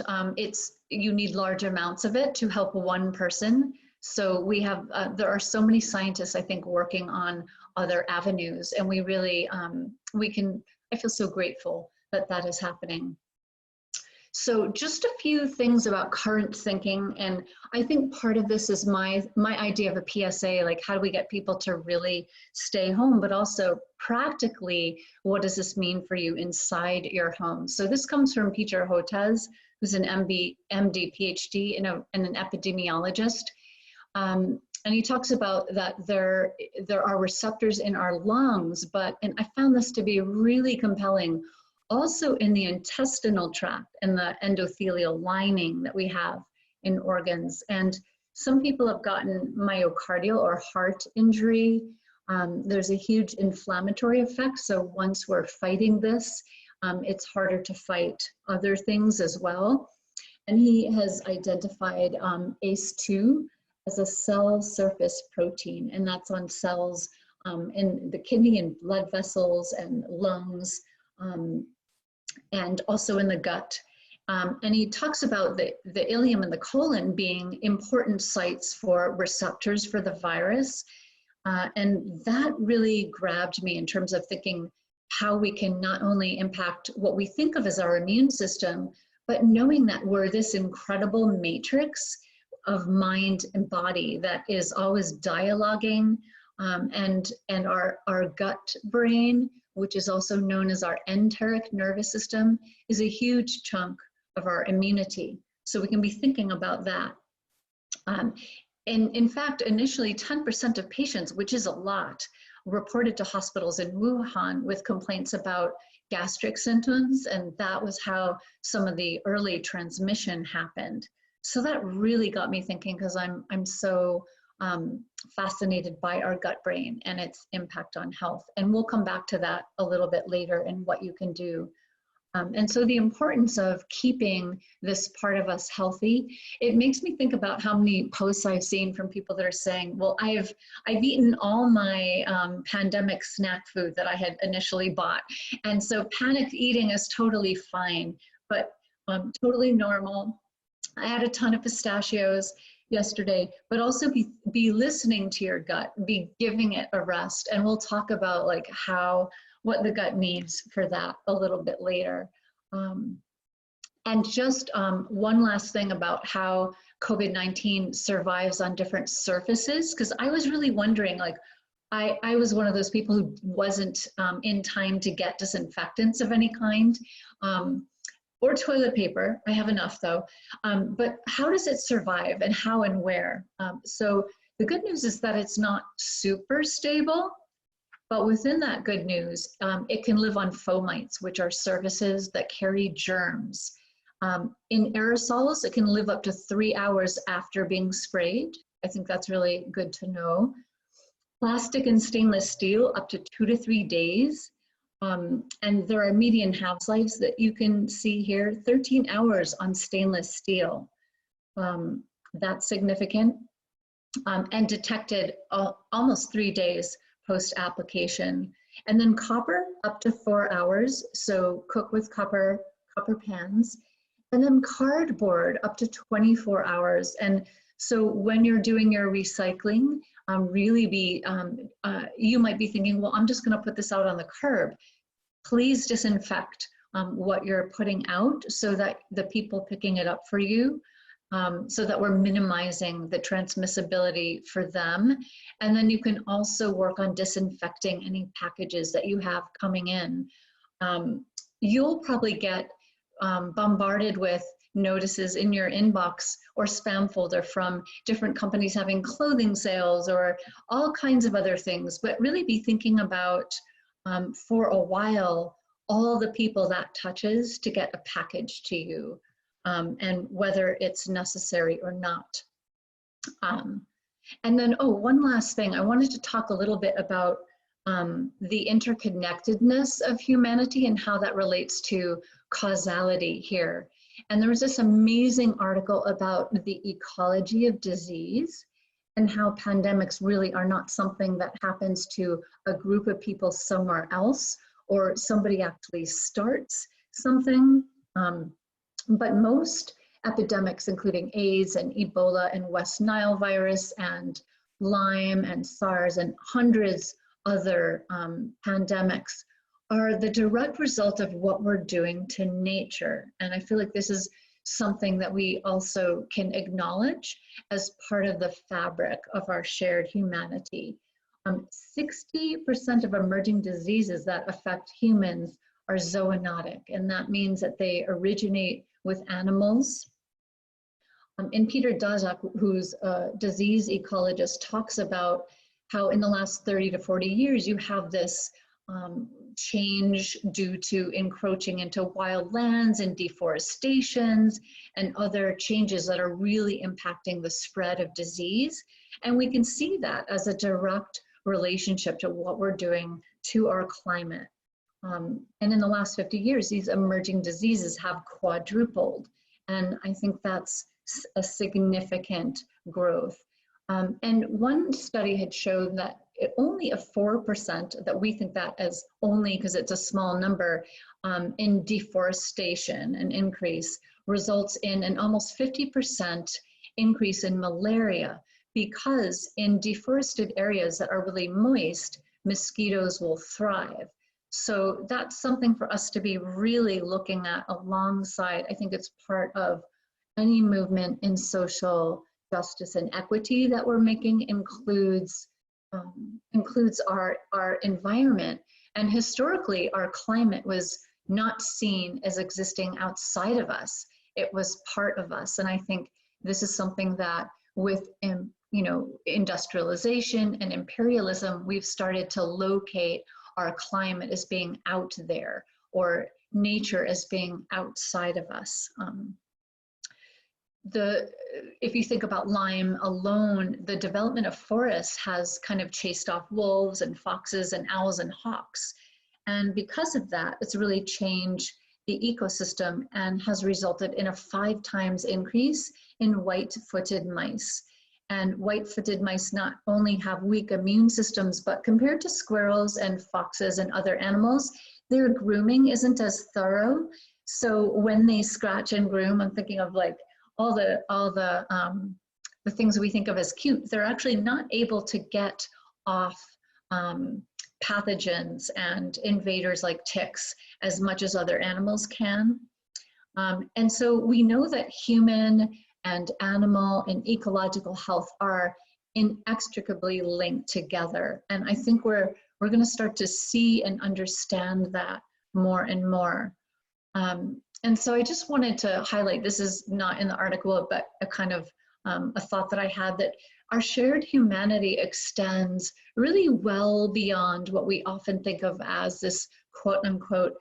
you need large amounts of it to help one person. So we have, there are so many scientists, I think, working on other avenues, and we really, I feel so grateful that that is happening. So just a few things about current thinking, and I think part of this is my idea of a PSA, like how do we get people to really stay home, but also practically, what does this mean for you inside your home? So this comes from Peter Hotez, who's an MD, PhD, and an epidemiologist. And he talks about that there are receptors in our lungs, and I found this to be really compelling, also in the intestinal tract and the endothelial lining that we have in organs. And some people have gotten myocardial or heart injury. There's a huge inflammatory effect. So once we're fighting this, it's harder to fight other things as well. And he has identified ACE2 as a cell surface protein, and that's on cells in the kidney and blood vessels and lungs, and also in the gut. And he talks about the ileum and the colon being important sites for receptors for the virus. And that really grabbed me in terms of thinking how we can not only impact what we think of as our immune system, but knowing that we're this incredible matrix of mind and body that is always dialoguing, and our gut brain, which is also known as our enteric nervous system, is a huge chunk of our immunity. So we can be thinking about that. And in fact, initially 10% of patients, which is a lot, reported to hospitals in Wuhan with complaints about gastric symptoms, and that was how some of the early transmission happened. So that really got me thinking, because I'm so fascinated by our gut brain and its impact on health. And we'll come back to that a little bit later and what you can do. And so the importance of keeping this part of us healthy, it makes me think about how many posts I've seen from people that are saying, well, I've eaten all my pandemic snack food that I had initially bought. And so panicked eating is totally fine, but totally normal. I had a ton of pistachios yesterday, but also be listening to your gut, be giving it a rest. And we'll talk about like what the gut needs for that a little bit later. And just one last thing about how COVID-19 survives on different surfaces, because I was really wondering, like, I was one of those people who wasn't in time to get disinfectants of any kind, or toilet paper. I have enough though. But how does it survive, and how and where? So the good news is that it's not super stable. But within that good news, it can live on fomites, which are surfaces that carry germs. In aerosols, it can live up to 3 hours after being sprayed. I think that's really good to know. Plastic and stainless steel, up to 2 to 3 days. And there are median half-lives that you can see here, 13 hours on stainless steel. That's significant. And detected almost 3 days post-application. And then copper, up to 4 hours. So cook with copper pans. And then cardboard, up to 24 hours. And so when you're doing your recycling, you might be thinking, well, I'm just gonna put this out on the curb. Please disinfect what you're putting out so that the people picking it up for you, so that we're minimizing the transmissibility for them. And then you can also work on disinfecting any packages that you have coming in. You'll probably get bombarded with notices in your inbox or spam folder from different companies having clothing sales or all kinds of other things, but really be thinking about, for a while, all the people that touches to get a package to you. And whether it's necessary or not. And then, one last thing. I wanted to talk a little bit about the interconnectedness of humanity and how that relates to causality here. And there was this amazing article about the ecology of disease and how pandemics really are not something that happens to a group of people somewhere else, or somebody actually starts something. But most epidemics, including AIDS and Ebola and West Nile virus and Lyme and Sars and hundreds other pandemics, are the direct result of what we're doing to nature. And I feel like this is something that we also can acknowledge as part of the fabric of our shared humanity. 60% of emerging diseases that affect humans are zoonotic, and that means that they originate with animals. And Peter Daszak, who's a disease ecologist, talks about how in the last 30 to 40 years, you have this change due to encroaching into wild lands and deforestations and other changes that are really impacting the spread of disease. And we can see that as a direct relationship to what we're doing to our climate. And in the last 50 years, these emerging diseases have quadrupled. And I think that's a significant growth. And one study had shown that only a 4%, that we think that as only because it's a small number, in deforestation, an increase, results in an almost 50% increase in malaria, because in deforested areas that are really moist, mosquitoes will thrive. So that's something for us to be really looking at alongside. I think it's part of any movement in social justice and equity that we're making includes our environment. And historically, our climate was not seen as existing outside of us. It was part of us. And I think this is something that with industrialization and imperialism, we've started to locate our climate as being out there, or nature as being outside of us. If you think about Lyme alone, the development of forests has kind of chased off wolves and foxes and owls and hawks. And because of that, it's really changed the ecosystem and has resulted in a 5 times increase in white-footed mice. And white-footed mice not only have weak immune systems, but compared to squirrels and foxes and other animals, their grooming isn't as thorough. So when they scratch and groom, I'm thinking of like all the things we think of as cute, they're actually not able to get off pathogens and invaders like ticks as much as other animals can. And so we know that human and animal and ecological health are inextricably linked together. And I think we're going to start to see and understand that more and more. And so I just wanted to highlight, this is not in the article, but a kind of a thought that I had, that our shared humanity extends really well beyond what we often think of as this quote unquote,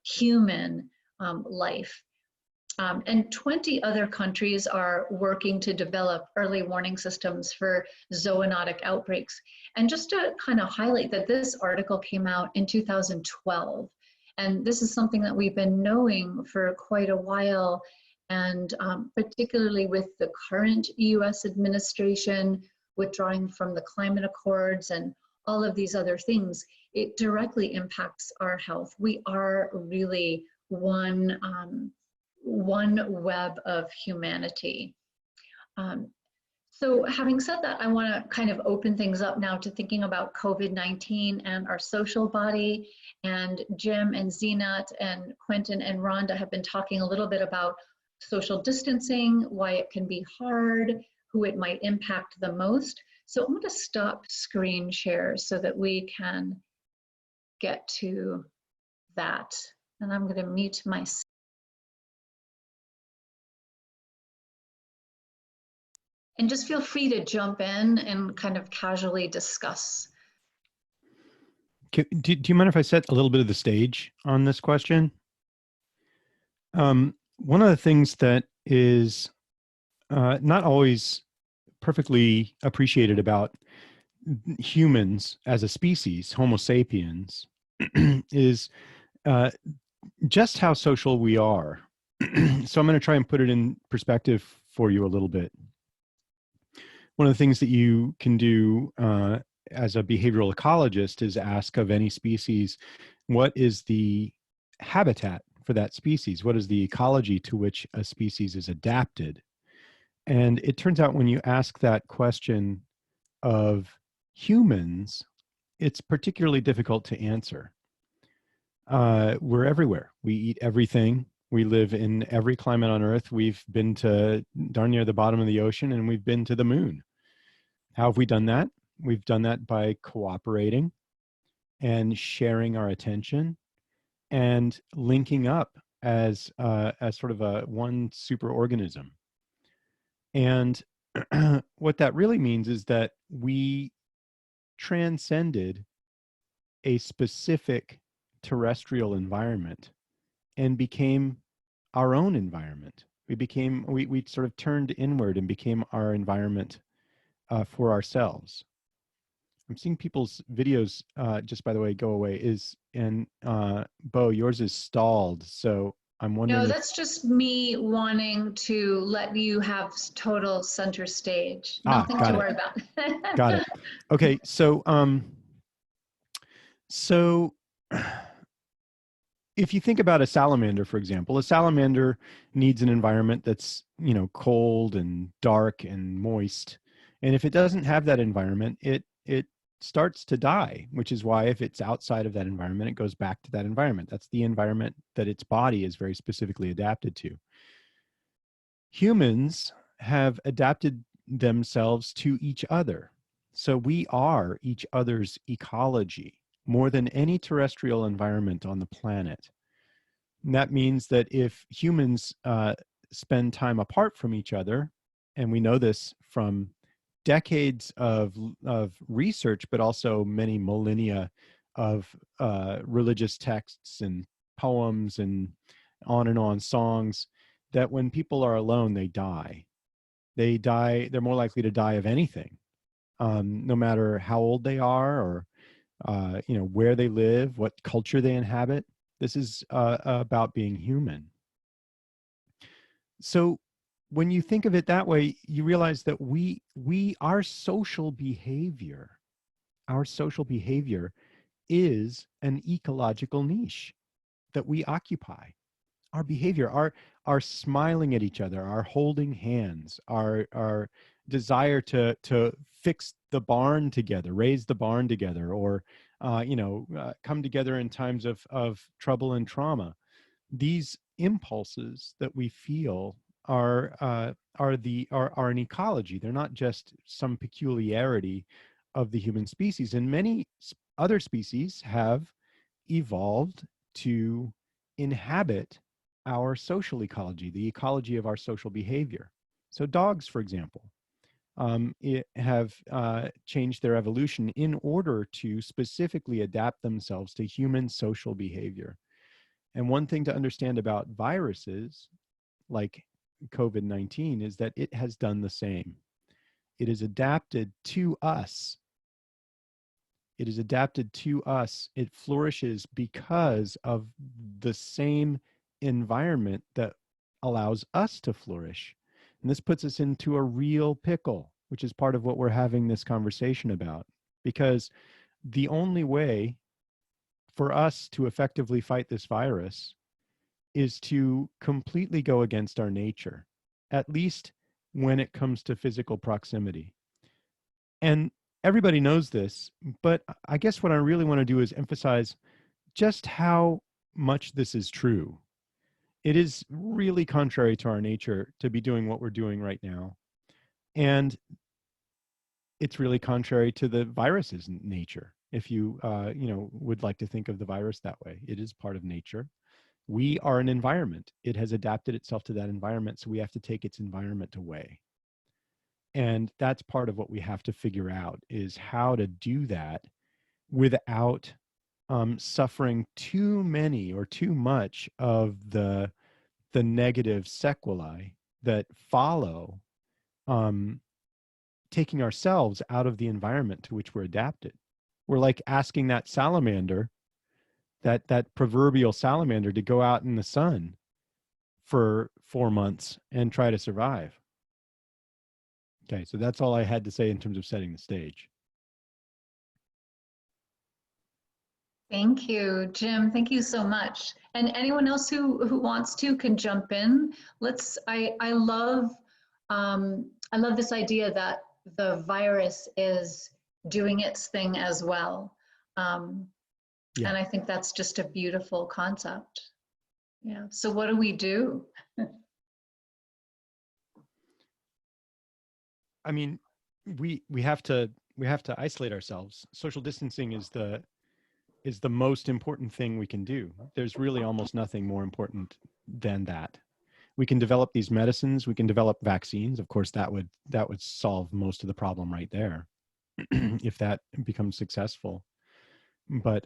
human life. And 20 other countries are working to develop early warning systems for zoonotic outbreaks. And just to kind of highlight that this article came out in 2012. And this is something that we've been knowing for quite a while. And particularly with the current US administration withdrawing from the climate accords and all of these other things, it directly impacts our health. We are really one web of humanity. So having said that, I want to kind of open things up now to thinking about COVID-19 and our social body. And Jim and Zeenat and Quentin and Rhonda have been talking a little bit about social distancing, why it can be hard, who it might impact the most. So I'm going to stop screen share so that we can get to that. And I'm going to mute myself. And just feel free to jump in and kind of casually discuss. Do you mind if I set a little bit of the stage on this question? One of the things that is not always perfectly appreciated about humans as a species, Homo sapiens, is just how social we are. So I'm going to try and put it in perspective for you a little bit. One of the things that you can do as a behavioral ecologist is ask of any species, what is the habitat for that species? What is the ecology to which a species is adapted? And it turns out when you ask that question of humans, it's particularly difficult to answer. We're everywhere. We eat everything. We live in every climate on Earth. We've been to darn near the bottom of the ocean, and we've been to the moon. How have we done that? We've done that by cooperating and sharing our attention and linking up as sort of a one super organism. And what that really means is that we transcended a specific terrestrial environment and became our own environment. We sort of turned inward and became our environment for ourselves. I'm seeing people's videos, just by the way, go away. Bo, yours is stalled. So I'm wondering. No, that's just me wanting to let you have total center stage. Nothing to worry about. Got it. Okay, so if you think about a salamander, for example, a salamander needs an environment that's, cold and dark and moist. And if it doesn't have that environment, it starts to die, which is why if it's outside of that environment, it goes back to that environment. That's the environment that its body is very specifically adapted to. Humans have adapted themselves to each other. So we are each other's ecology more than any terrestrial environment on the planet. And that means that if humans spend time apart from each other, and we know this from decades of research, but also many millennia of religious texts and poems and on songs, that when people are alone, they die. They're more likely to die of anything, no matter how old they are or where they live, what culture they inhabit. This is about being human. So when you think of it that way, you realize that our social behavior is an ecological niche that we occupy. Our behavior, our smiling at each other, our holding hands, our desire to fix the barn together, raise the barn together, or come together in times of trouble and trauma. These impulses that we feel are an ecology. They're not just some peculiarity of the human species. And many other species have evolved to inhabit our social ecology, the ecology of our social behavior. So dogs, for example, have changed their evolution in order to specifically adapt themselves to human social behavior. And one thing to understand about viruses, like COVID-19, is that it has done the same. It is adapted to us. It is adapted to us. It flourishes because of the same environment that allows us to flourish. And this puts us into a real pickle, which is part of what we're having this conversation about. Because the only way for us to effectively fight this virus is to completely go against our nature, at least when it comes to physical proximity. And everybody knows this, but I guess what I really want to do is emphasize just how much this is true. It is really contrary to our nature to be doing what we're doing right now. And it's really contrary to the virus's nature. If you, would like to think of the virus that way, it is part of nature. We are an environment. It has adapted itself to that environment, so we have to take its environment away. And that's part of what we have to figure out, is how to do that without suffering too many or too much of the negative sequelae that follow taking ourselves out of the environment to which we're adapted. We're like asking that salamander, that proverbial salamander, to go out in the sun for 4 months and try to survive. Okay, so that's all I had to say in terms of setting the stage. Thank you, Jim. Thank you so much. And anyone else who wants to can jump in. I love this idea that the virus is doing its thing as well. And I think that's just a beautiful concept. Yeah. So what do we do? I mean, we have to isolate ourselves. Social distancing is the most important thing we can do. There's really almost nothing more important than that. We can develop these medicines, we can develop vaccines. Of course, that would solve most of the problem right there, if that becomes successful. But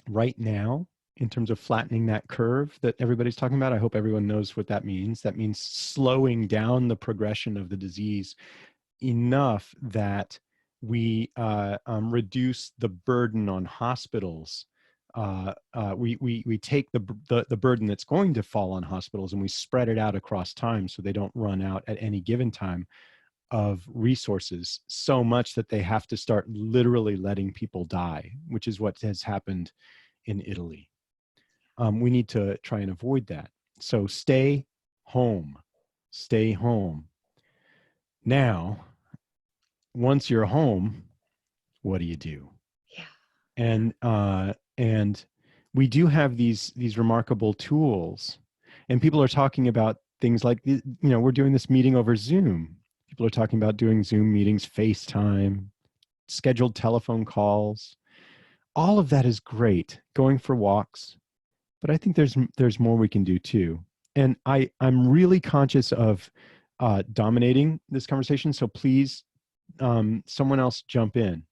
right now, in terms of flattening that curve that everybody's talking about, I hope everyone knows what that means. That means slowing down the progression of the disease enough that we reduce the burden on hospitals. We take the burden that's going to fall on hospitals and we spread it out across time so they don't run out at any given time of resources so much that they have to start literally letting people die, which is what has happened in Italy. We need to try and avoid that. So stay home. Stay home. Now, once you're home, what do you do? Yeah. And we do have these remarkable tools, and people are talking about things like, you know, we're doing this meeting over Zoom. People are talking about doing Zoom meetings, FaceTime, scheduled telephone calls. All of that is great. Going for walks, but I think there's more we can do too. And I'm really conscious of dominating this conversation, so please, someone else jump in.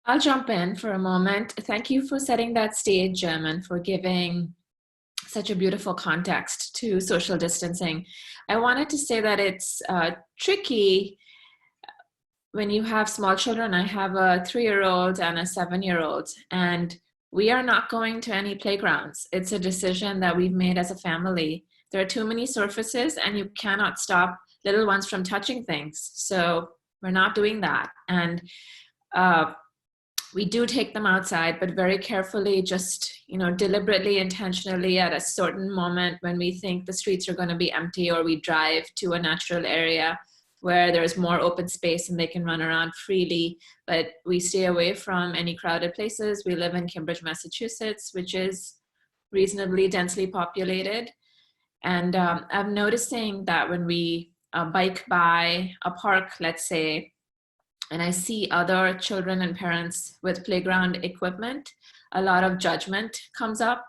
I'll jump in for a moment. Thank you for setting that stage, Jim, and for giving such a beautiful context to social distancing. I wanted to say that it's tricky when you have small children. I have a 3-year-old and a 7-year-old, and we are not going to any playgrounds. It's a decision that we've made as a family. There are too many surfaces and you cannot stop little ones from touching things. So we're not doing that. And we do take them outside, but very carefully, just, you know, deliberately, intentionally at a certain moment when we think the streets are going to be empty, or we drive to a natural area where there's more open space and they can run around freely, but we stay away from any crowded places. We live in Cambridge, Massachusetts, which is reasonably densely populated. And I'm noticing that when we bike by a park, let's say, and I see other children and parents with playground equipment, a lot of judgment comes up.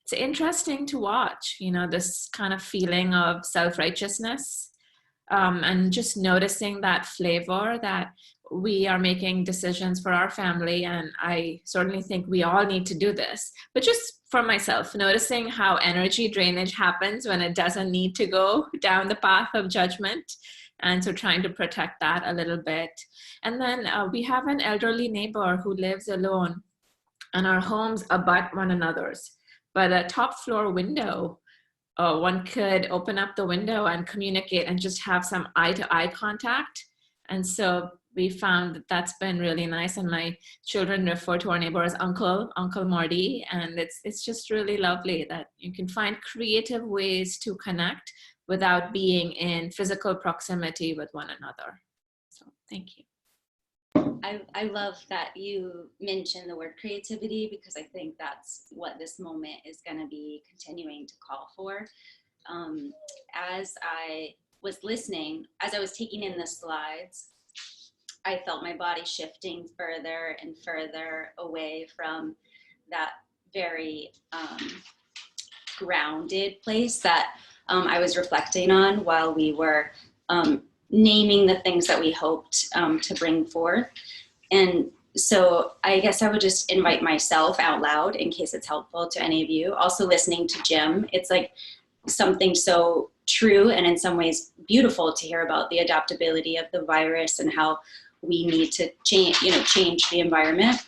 It's interesting to watch, you know, this kind of feeling of self-righteousness, and just noticing that flavor that we are making decisions for our family. And I certainly think we all need to do this, but just for myself, noticing how energy drainage happens when it doesn't need to go down the path of judgment. And so trying to protect that a little bit. And then we have an elderly neighbor who lives alone, and our homes abut one another's. But a top floor window, one could open up the window and communicate and just have some eye-to-eye contact. And so we found that that's been really nice. And my children refer to our neighbor as Uncle Marty. And it's just really lovely that you can find creative ways to connect without being in physical proximity with one another. So thank you. I love that you mentioned the word creativity, because I think that's what this moment is going to be continuing to call for. As I was listening, as I was taking in the slides, I felt my body shifting further and further away from that very grounded place that I was reflecting on while we were naming the things that we hoped to bring forth. And so I guess I would just invite myself out loud in case it's helpful to any of you. Also listening to Jim, it's like something so true and in some ways beautiful to hear about the adaptability of the virus and how we need to change the environment,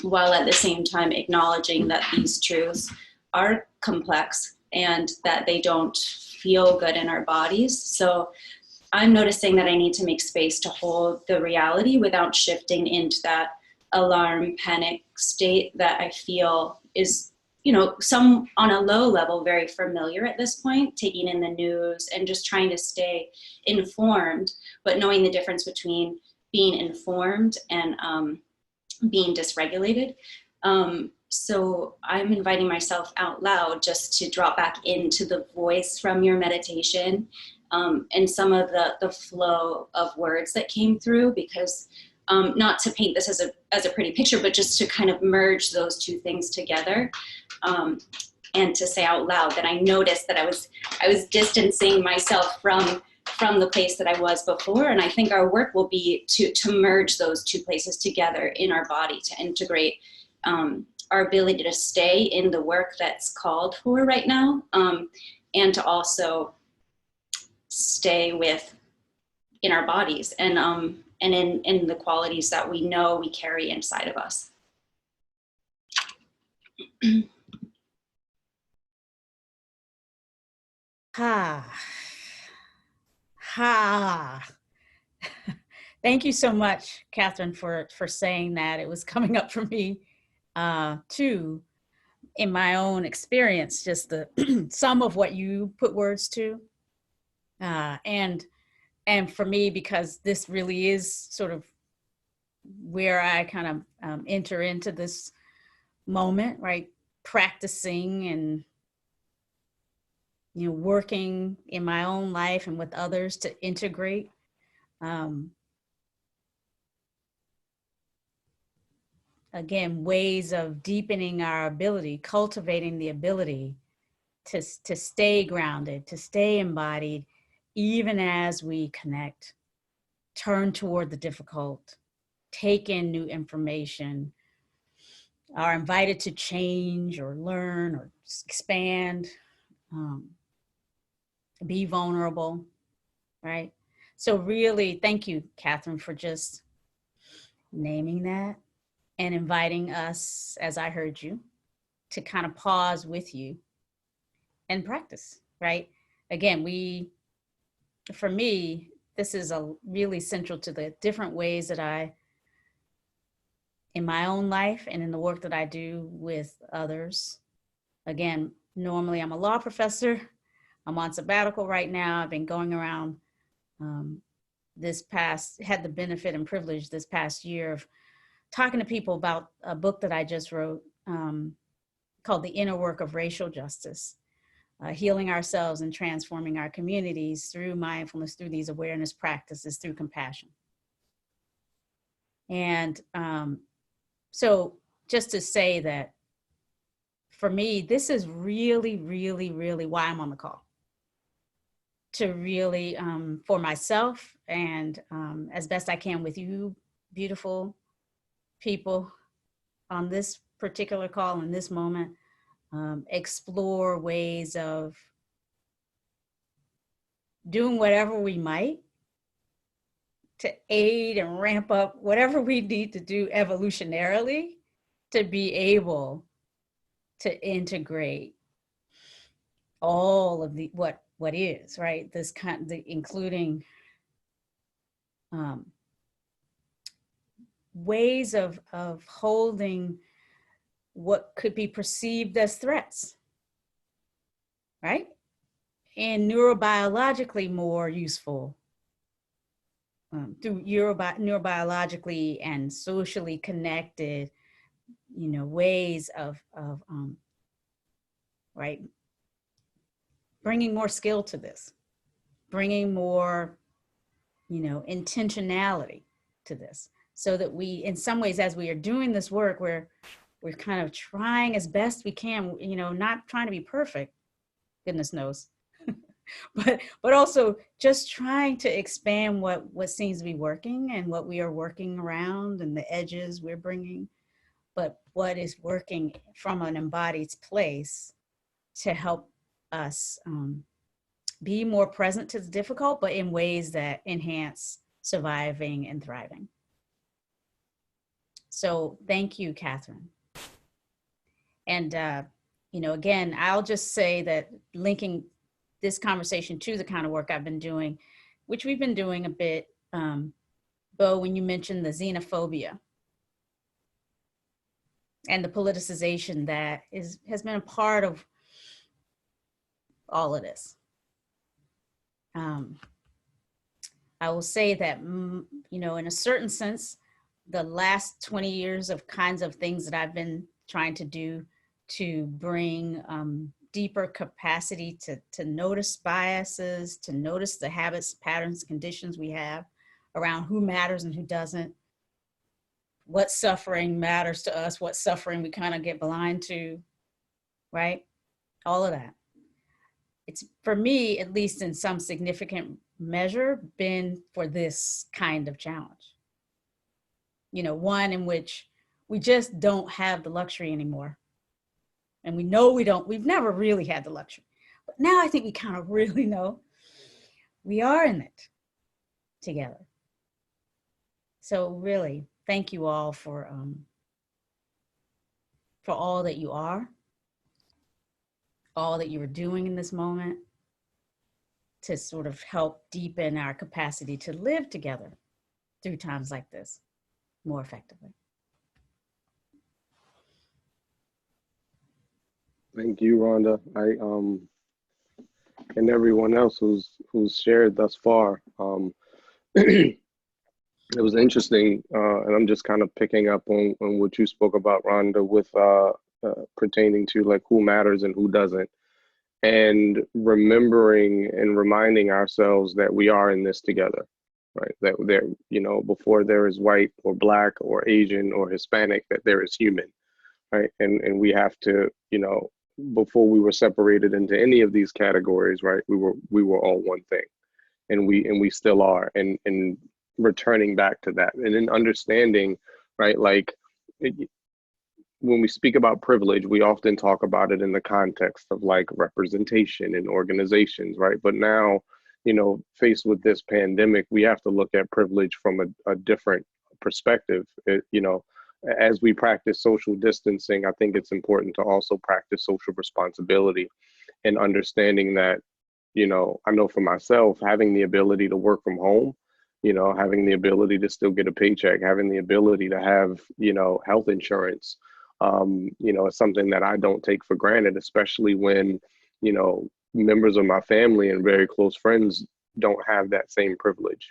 while at the same time acknowledging that these truths are complex and that they don't feel good in our bodies. So I'm noticing that I need to make space to hold the reality without shifting into that alarm, panic state that I feel is, you know, some on a low level, very familiar at this point, taking in the news and just trying to stay informed, but knowing the difference between being informed and being dysregulated. So I'm inviting myself out loud just to drop back into the voice from your meditation, and some of the flow of words that came through, because not to paint this as a pretty picture, but just to kind of merge those two things together, and to say out loud that I noticed that I was distancing myself from from the place that I was before. And I think our work will be to merge those two places together in our body, to integrate our ability to stay in the work that's called for right now, and to also stay in our bodies and in the qualities that we know we carry inside of us. Thank you so much, Catherine, for saying that. It was coming up for me too, in my own experience, just the some of what you put words to, and for me, because this really is sort of where I kind of enter into this moment, right? Practicing and, you know, working in my own life and with others to integrate. Again, ways of deepening our ability, cultivating the ability to stay grounded, to stay embodied, even as we connect, turn toward the difficult, take in new information, are invited to change or learn or expand, be vulnerable, right? So really, thank you, Catherine, for just naming that and inviting us, as I heard you, to kind of pause with you and practice, right? Again, for me, this is really central to the different ways that I, in my own life and in the work that I do with others. Again, normally I'm a law professor. I'm on sabbatical right now. I've been going around had the benefit and privilege this past year of talking to people about a book that I just wrote called The Inner Work of Racial Justice, healing ourselves and transforming our communities through mindfulness, through these awareness practices, through compassion. And so just to say that for me, this is really, really, really why I'm on the call. To really, for myself and as best I can with you, beautiful people on this particular call in this moment, explore ways of doing whatever we might to aid and ramp up whatever we need to do evolutionarily to be able to integrate all of the what is, right? This kind, including ways of holding what could be perceived as threats, right? And neurobiologically more useful through neurobiologically and socially connected, you know, ways of right, bringing more skill to this, bringing more, you know, intentionality to this, so that we, in some ways, as we are doing this work, we're kind of trying as best we can, you know, not trying to be perfect, goodness knows, but also just trying to expand what seems to be working and what we are working around and the edges we're bringing, but what is working from an embodied place to help us be more present to the difficult, but in ways that enhance surviving and thriving. So thank you, Catherine. And, you know, again, I'll just say that linking this conversation to the kind of work I've been doing, which we've been doing a bit, Bo, when you mentioned the xenophobia and the politicization that has been a part of all of this. I will say that, you know, in a certain sense, the last 20 years of kinds of things that I've been trying to do to bring deeper capacity to notice biases, to notice the habits, patterns, conditions we have around who matters and who doesn't, what suffering matters to us, what suffering we kind of get blind to, right? All of that it's, for me, at least in some significant measure, been for this kind of challenge. You know, one in which we just don't have the luxury anymore. And we know we've never really had the luxury. But now I think we kind of really know we are in it together. So really, thank you all for all that you are, all that you are doing in this moment to sort of help deepen our capacity to live together through times like this more effectively. Thank you, Rhonda. And everyone else who's shared thus far. It was interesting, and I'm just kind of picking up on what you spoke about, Rhonda, with pertaining to like who matters and who doesn't, and remembering and reminding ourselves that we are in this together, right? That there, you know, before there is white or black or Asian or Hispanic, that there is human, right? And we have to, you know, before we were separated into any of these categories, right? We were all one thing, and we still are, and returning back to that, and then understanding, right? Like when we speak about privilege, we often talk about it in the context of like representation in organizations, right? But now, you know, faced with this pandemic, we have to look at privilege from a different perspective. You know, as we practice social distancing, I think it's important to also practice social responsibility, and understanding that, you know, I know for myself, having the ability to work from home, you know, having the ability to still get a paycheck, having the ability to have, you know, health insurance, you know, it's something that I don't take for granted, especially when, you know, members of my family and very close friends don't have that same privilege,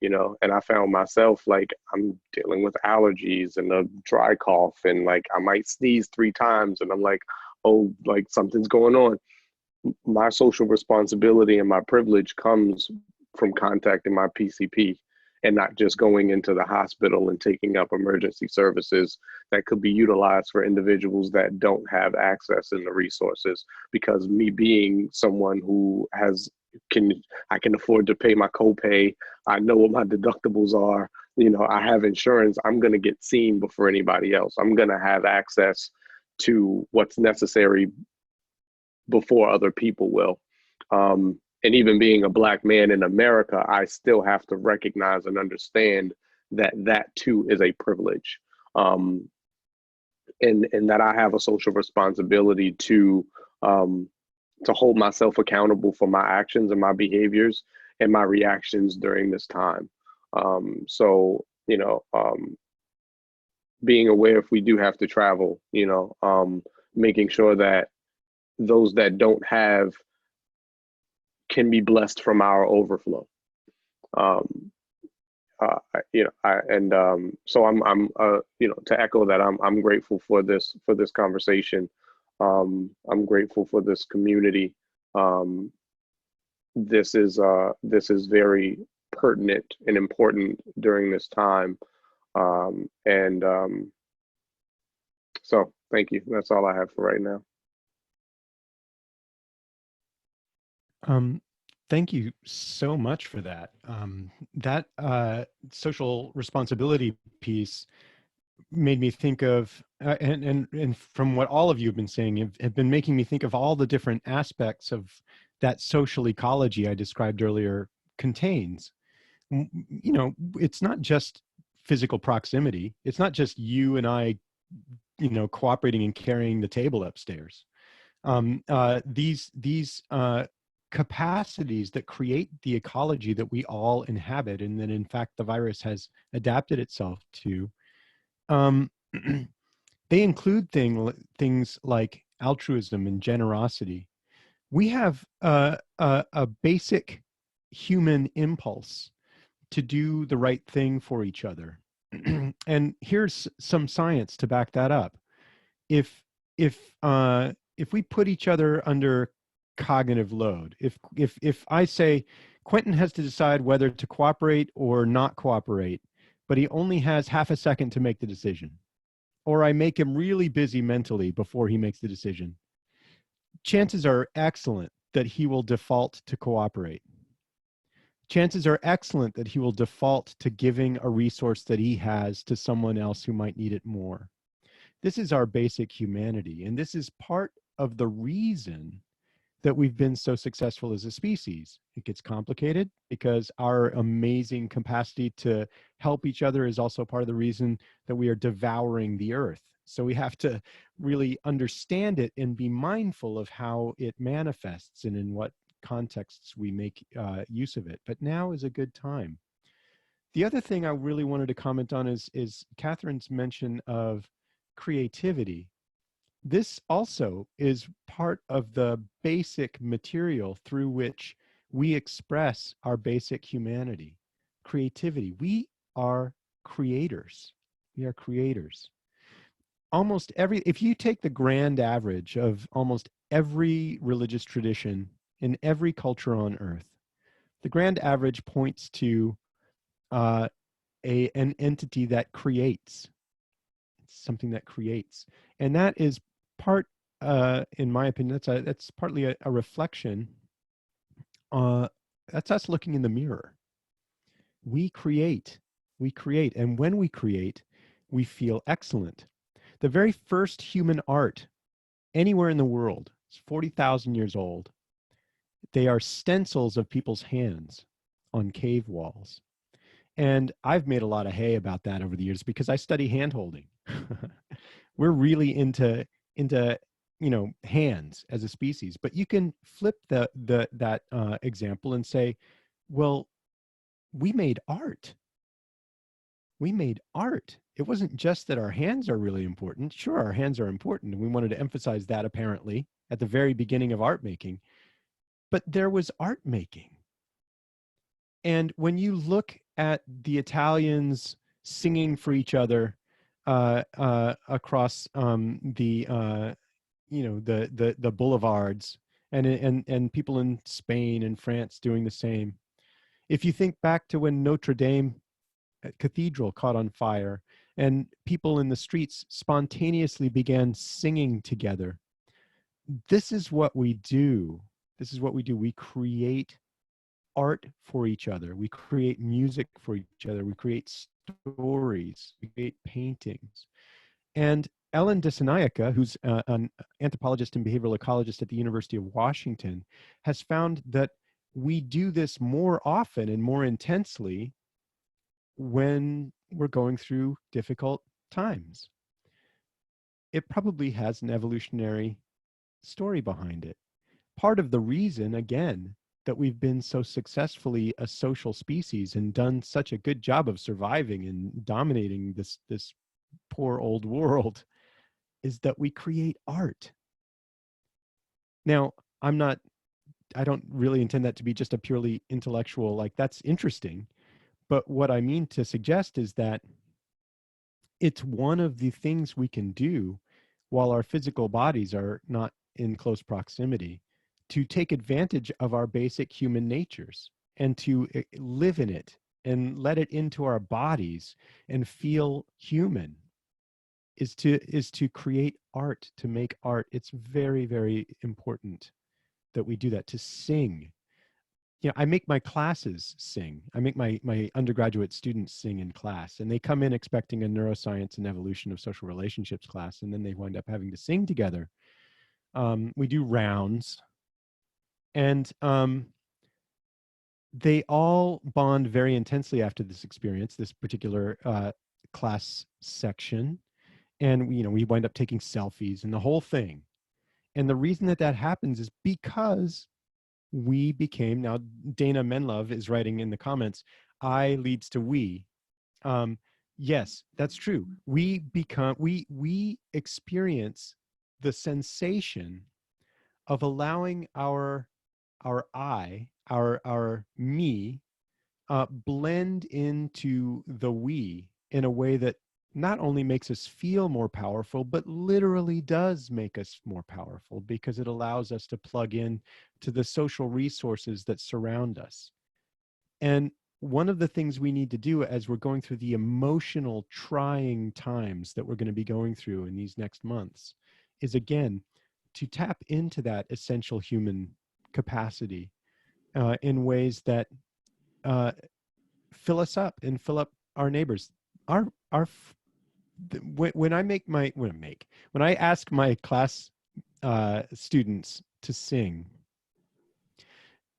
you know. And I found myself like I'm dealing with allergies and a dry cough, and like I might sneeze 3 times, and I'm like, oh, like something's going on. My social responsibility and my privilege comes from contacting my PCP and not just going into the hospital and taking up emergency services that could be utilized for individuals that don't have access in the resources. Because me being someone who I can afford to pay my copay, I know what my deductibles are, you know, I have insurance, I'm gonna get seen before anybody else. I'm gonna have access to what's necessary before other people will. And even being a Black man in America, I still have to recognize and understand that that too is a privilege. And that I have a social responsibility to hold myself accountable for my actions and my behaviors and my reactions during this time. So, you know, being aware if we do have to travel, you know, making sure that those that don't have can be blessed from our overflow. You know, so I'm you know, to echo that, I'm grateful for this conversation. I'm grateful for this community. This is very pertinent and important during this time. So thank you. That's all I have for right now. Thank you so much for that. That social responsibility piece made me think of, and from what all of you have been saying, have been making me think of all the different aspects of that social ecology I described earlier contains. You know, it's not just physical proximity. It's not just you and I, you know, cooperating and carrying the table upstairs. These capacities that create the ecology that we all inhabit, and that in fact the virus has adapted itself to, they include things like altruism and generosity. We have a basic human impulse to do the right thing for each other. And here's some science to back that up. If we put each other under cognitive load, if I say Quentin has to decide whether to cooperate or not cooperate, but he only has half a second to make the decision, or I make him really busy mentally before he makes the decision, chances are excellent that he will default to cooperate. Chances are excellent that he will default to giving a resource that he has to someone else who might need it more. This is our basic humanity, and this is part of the reason that we've been so successful as a species. It gets complicated because our amazing capacity to help each other is also part of the reason that we are devouring the earth. So we have to really understand it and be mindful of how it manifests and in what contexts we make use of it. But now is a good time. The other thing I really wanted to comment on is Catherine's mention of creativity. This also is part of the basic material through which we express our basic humanity, creativity. We are creators. We are creators. If you take the grand average of almost every religious tradition in every culture on earth, the grand average points to an entity that creates. It's something that creates. And that is part, in my opinion, that's partly a reflection. That's us looking in the mirror. We create, and when we create, we feel excellent. The very first human art anywhere in the world is 40,000 years old. They are stencils of people's hands on cave walls. And I've made a lot of hay about that over the years because I study hand holding. We're really into hands as a species. But you can flip that example and say, well, we made art. We made art. It wasn't just that our hands are really important. Sure, our hands are important, and we wanted to emphasize that apparently at the very beginning of art making. But there was art making. And when you look at the Italians singing for each other across the boulevards, and people in Spain and France doing the same. If you think back to when Notre Dame Cathedral caught on fire and people in the streets spontaneously began singing together, this is what we do. This is what we do. We create art for each other. We create music for each other. We create stories. We create paintings. And Ellen Dissanayake, who's an anthropologist and behavioral ecologist at the University of Washington, has found that we do this more often and more intensely when we're going through difficult times. It probably has an evolutionary story behind it. Part of the reason, again, that we've been so successfully a social species and done such a good job of surviving and dominating this poor old world is that we create art. Now, I don't really intend that to be just a purely intellectual, like that's interesting. But what I mean to suggest is that it's one of the things we can do while our physical bodies are not in close proximity to take advantage of our basic human natures and to live in it and let it into our bodies and feel human is to create art, to make art. It's very, very important that we do that, to sing. I make my classes sing. I make my undergraduate students sing in class, and they come in expecting a neuroscience and evolution of social relationships class, and then they wind up having to sing together. We do rounds, and they all bond very intensely after this experience, this particular class section. And we wind up taking selfies and the whole thing. And the reason that happens is because we became, now Dana Menlove is writing in the comments, I leads to we. Yes, that's true. We experience the sensation of allowing our I, our me, blend into the we in a way that not only makes us feel more powerful, but literally does make us more powerful because it allows us to plug in to the social resources that surround us. And one of the things we need to do as we're going through the emotional trying times that we're going to be going through in these next months is, again, to tap into that essential human capacity in ways that fill us up and fill up our neighbors. When I ask my class students to sing,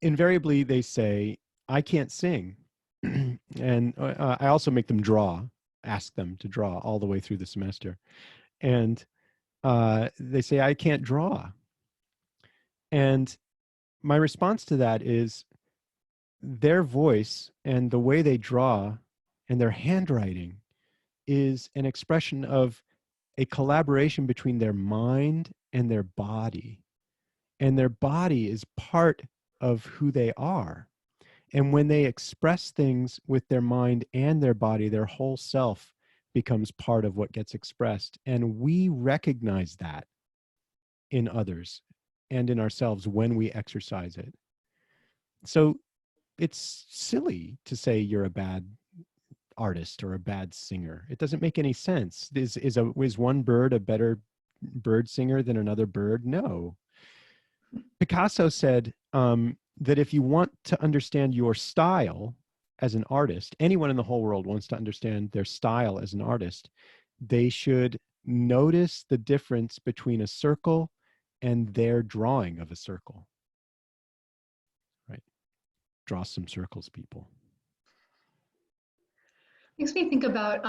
invariably they say, I can't sing. And I also make them ask them to draw all the way through the semester. And they say, I can't draw. And my response to that is their voice and the way they draw and their handwriting is an expression of a collaboration between their mind and their body. And their body is part of who they are. And when they express things with their mind and their body, their whole self becomes part of what gets expressed. And we recognize that in others and in ourselves when we exercise it. So it's silly to say you're a bad artist or a bad singer. It doesn't make any sense. Is one bird a better bird singer than another bird? No. Picasso said that if you want to understand your style as an artist, anyone in the whole world wants to understand their style as an artist, they should notice the difference between a circle and their drawing of a circle. Right? Draw some circles, people. Makes me think about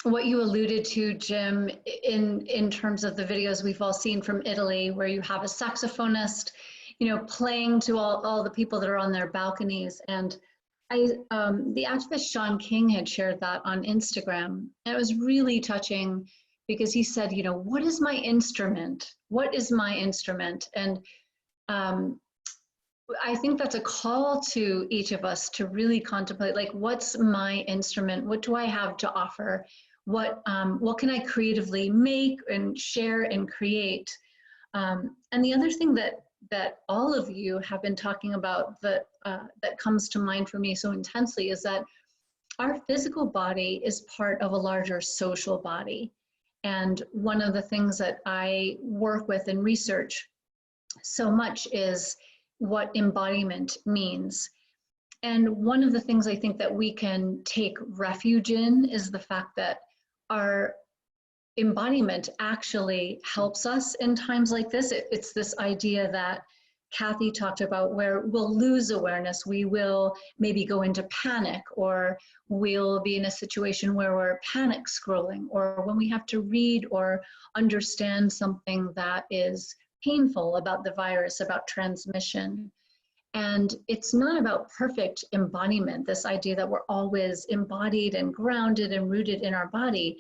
what you alluded to, Jim, in terms of the videos we've all seen from Italy, where you have a saxophonist, playing to all the people that are on their balconies. And the activist Sean King had shared that on Instagram. And it was really touching because he said, what is my instrument? What is my instrument? And I think that's a call to each of us to really contemplate, like, what's my instrument? What do I have to offer? What can I creatively make and share and create? And the other thing that all of you have been talking about that comes to mind for me so intensely is that our physical body is part of a larger social body. And one of the things that I work with and research so much is what embodiment means. And one of the things I think that we can take refuge in is the fact that our embodiment actually helps us in times like this. It's this idea that Kathy talked about where we'll lose awareness, we will maybe go into panic, or we'll be in a situation where we're panic scrolling, or when we have to read or understand something that is painful about the virus, about transmission. And it's not about perfect embodiment, this idea that we're always embodied and grounded and rooted in our body,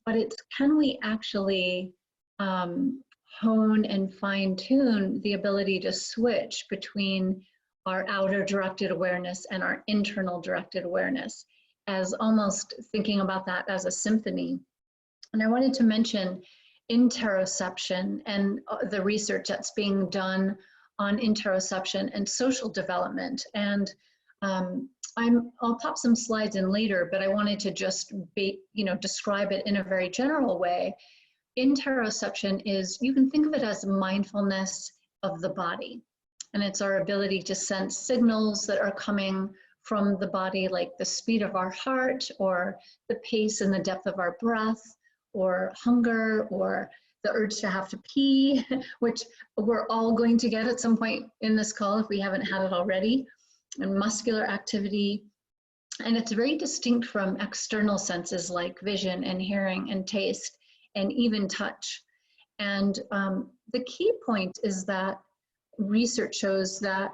but it's, can we actually hone and fine tune the ability to switch between our outer directed awareness and our internal directed awareness, as almost thinking about that as a symphony. And I wanted to mention interoception and the research that's being done on interoception and social development. And I'll pop some slides in later, but I wanted to just describe it in a very general way. Interoception is, you can think of it as mindfulness of the body. And it's our ability to sense signals that are coming from the body, like the speed of our heart, or the pace and the depth of our breath, or hunger, or the urge to have to pee, which we're all going to get at some point in this call if we haven't had it already, and muscular activity. And it's very distinct from external senses like vision and hearing and taste and even touch. And the key point is that research shows that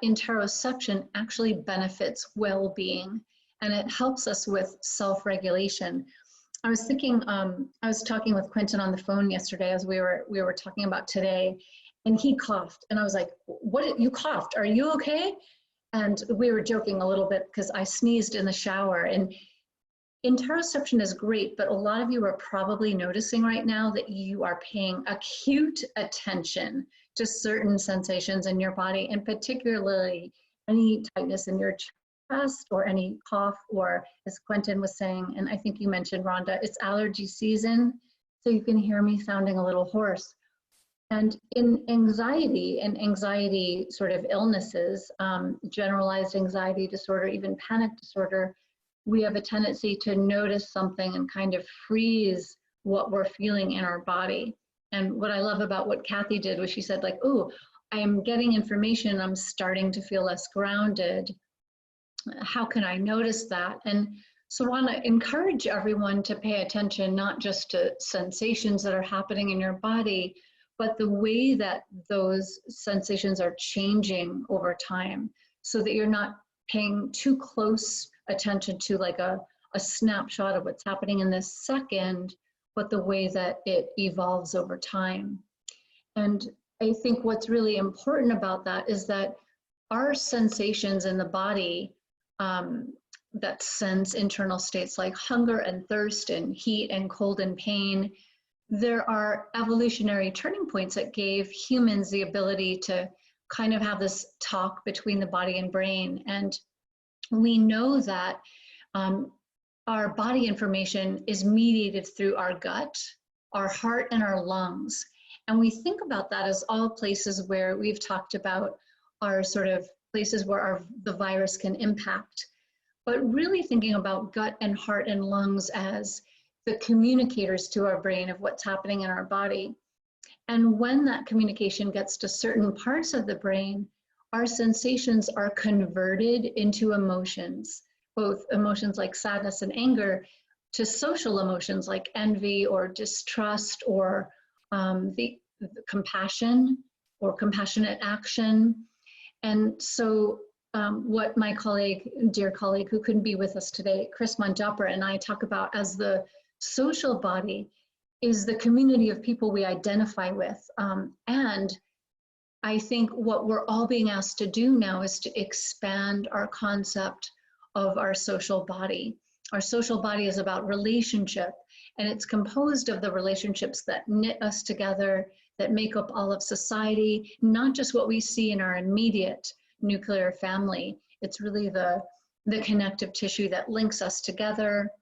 interoception actually benefits well-being, and it helps us with self-regulation. I was thinking, I was talking with Quentin on the phone yesterday as we were talking about today, and he coughed, and I was like, "What? You coughed? Are you okay?" And we were joking a little bit because I sneezed in the shower. And interoception is great, but a lot of you are probably noticing right now that you are paying acute attention to certain sensations in your body, and particularly any tightness in your chest or any cough, or as Quentin was saying, and I think you mentioned, Rhonda, it's allergy season, so you can hear me sounding a little hoarse. And in anxiety and anxiety sort of illnesses, generalized anxiety disorder, even panic disorder, we have a tendency to notice something and kind of freeze what we're feeling in our body. And what I love about what Kathy did was she said, like, oh, I am getting information, I'm starting to feel less grounded. How can I notice that? And so I want to encourage everyone to pay attention, not just to sensations that are happening in your body, but the way that those sensations are changing over time, so that you're not paying too close attention to like a snapshot of what's happening in this second, but the way that it evolves over time. And I think what's really important about that is that our sensations in the body that sense internal states like hunger and thirst and heat and cold and pain, there are evolutionary turning points that gave humans the ability to kind of have this talk between the body and brain. And we know that our body information is mediated through our gut, our heart, and our lungs. And we think about that as all places where we've talked about are sort of places where the virus can impact. But really thinking about gut and heart and lungs as the communicators to our brain of what's happening in our body. And when that communication gets to certain parts of the brain, our sensations are converted into emotions, both emotions like sadness and anger, to social emotions like envy or distrust or the compassion or compassionate action. And so what my colleague, dear colleague who couldn't be with us today, Chris Manjapra, and I talk about as the social body is the community of people we identify with. And I think what we're all being asked to do now is to expand our concept of our social body. Our social body is about relationship, and it's composed of the relationships that knit us together, that make up all of society, not just what we see in our immediate nuclear family. It's really the connective tissue that links us together,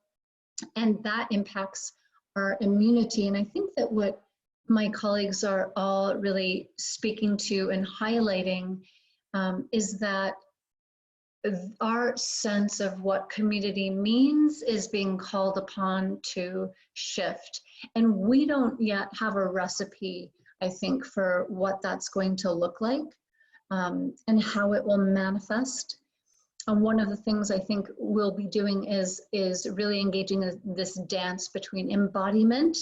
and that impacts our immunity. And I think that what my colleagues are all really speaking to and highlighting is that our sense of what community means is being called upon to shift. And we don't yet have a recipe, I think, for what that's going to look like and how it will manifest. And one of the things I think we'll be doing is really engaging in this dance between embodiment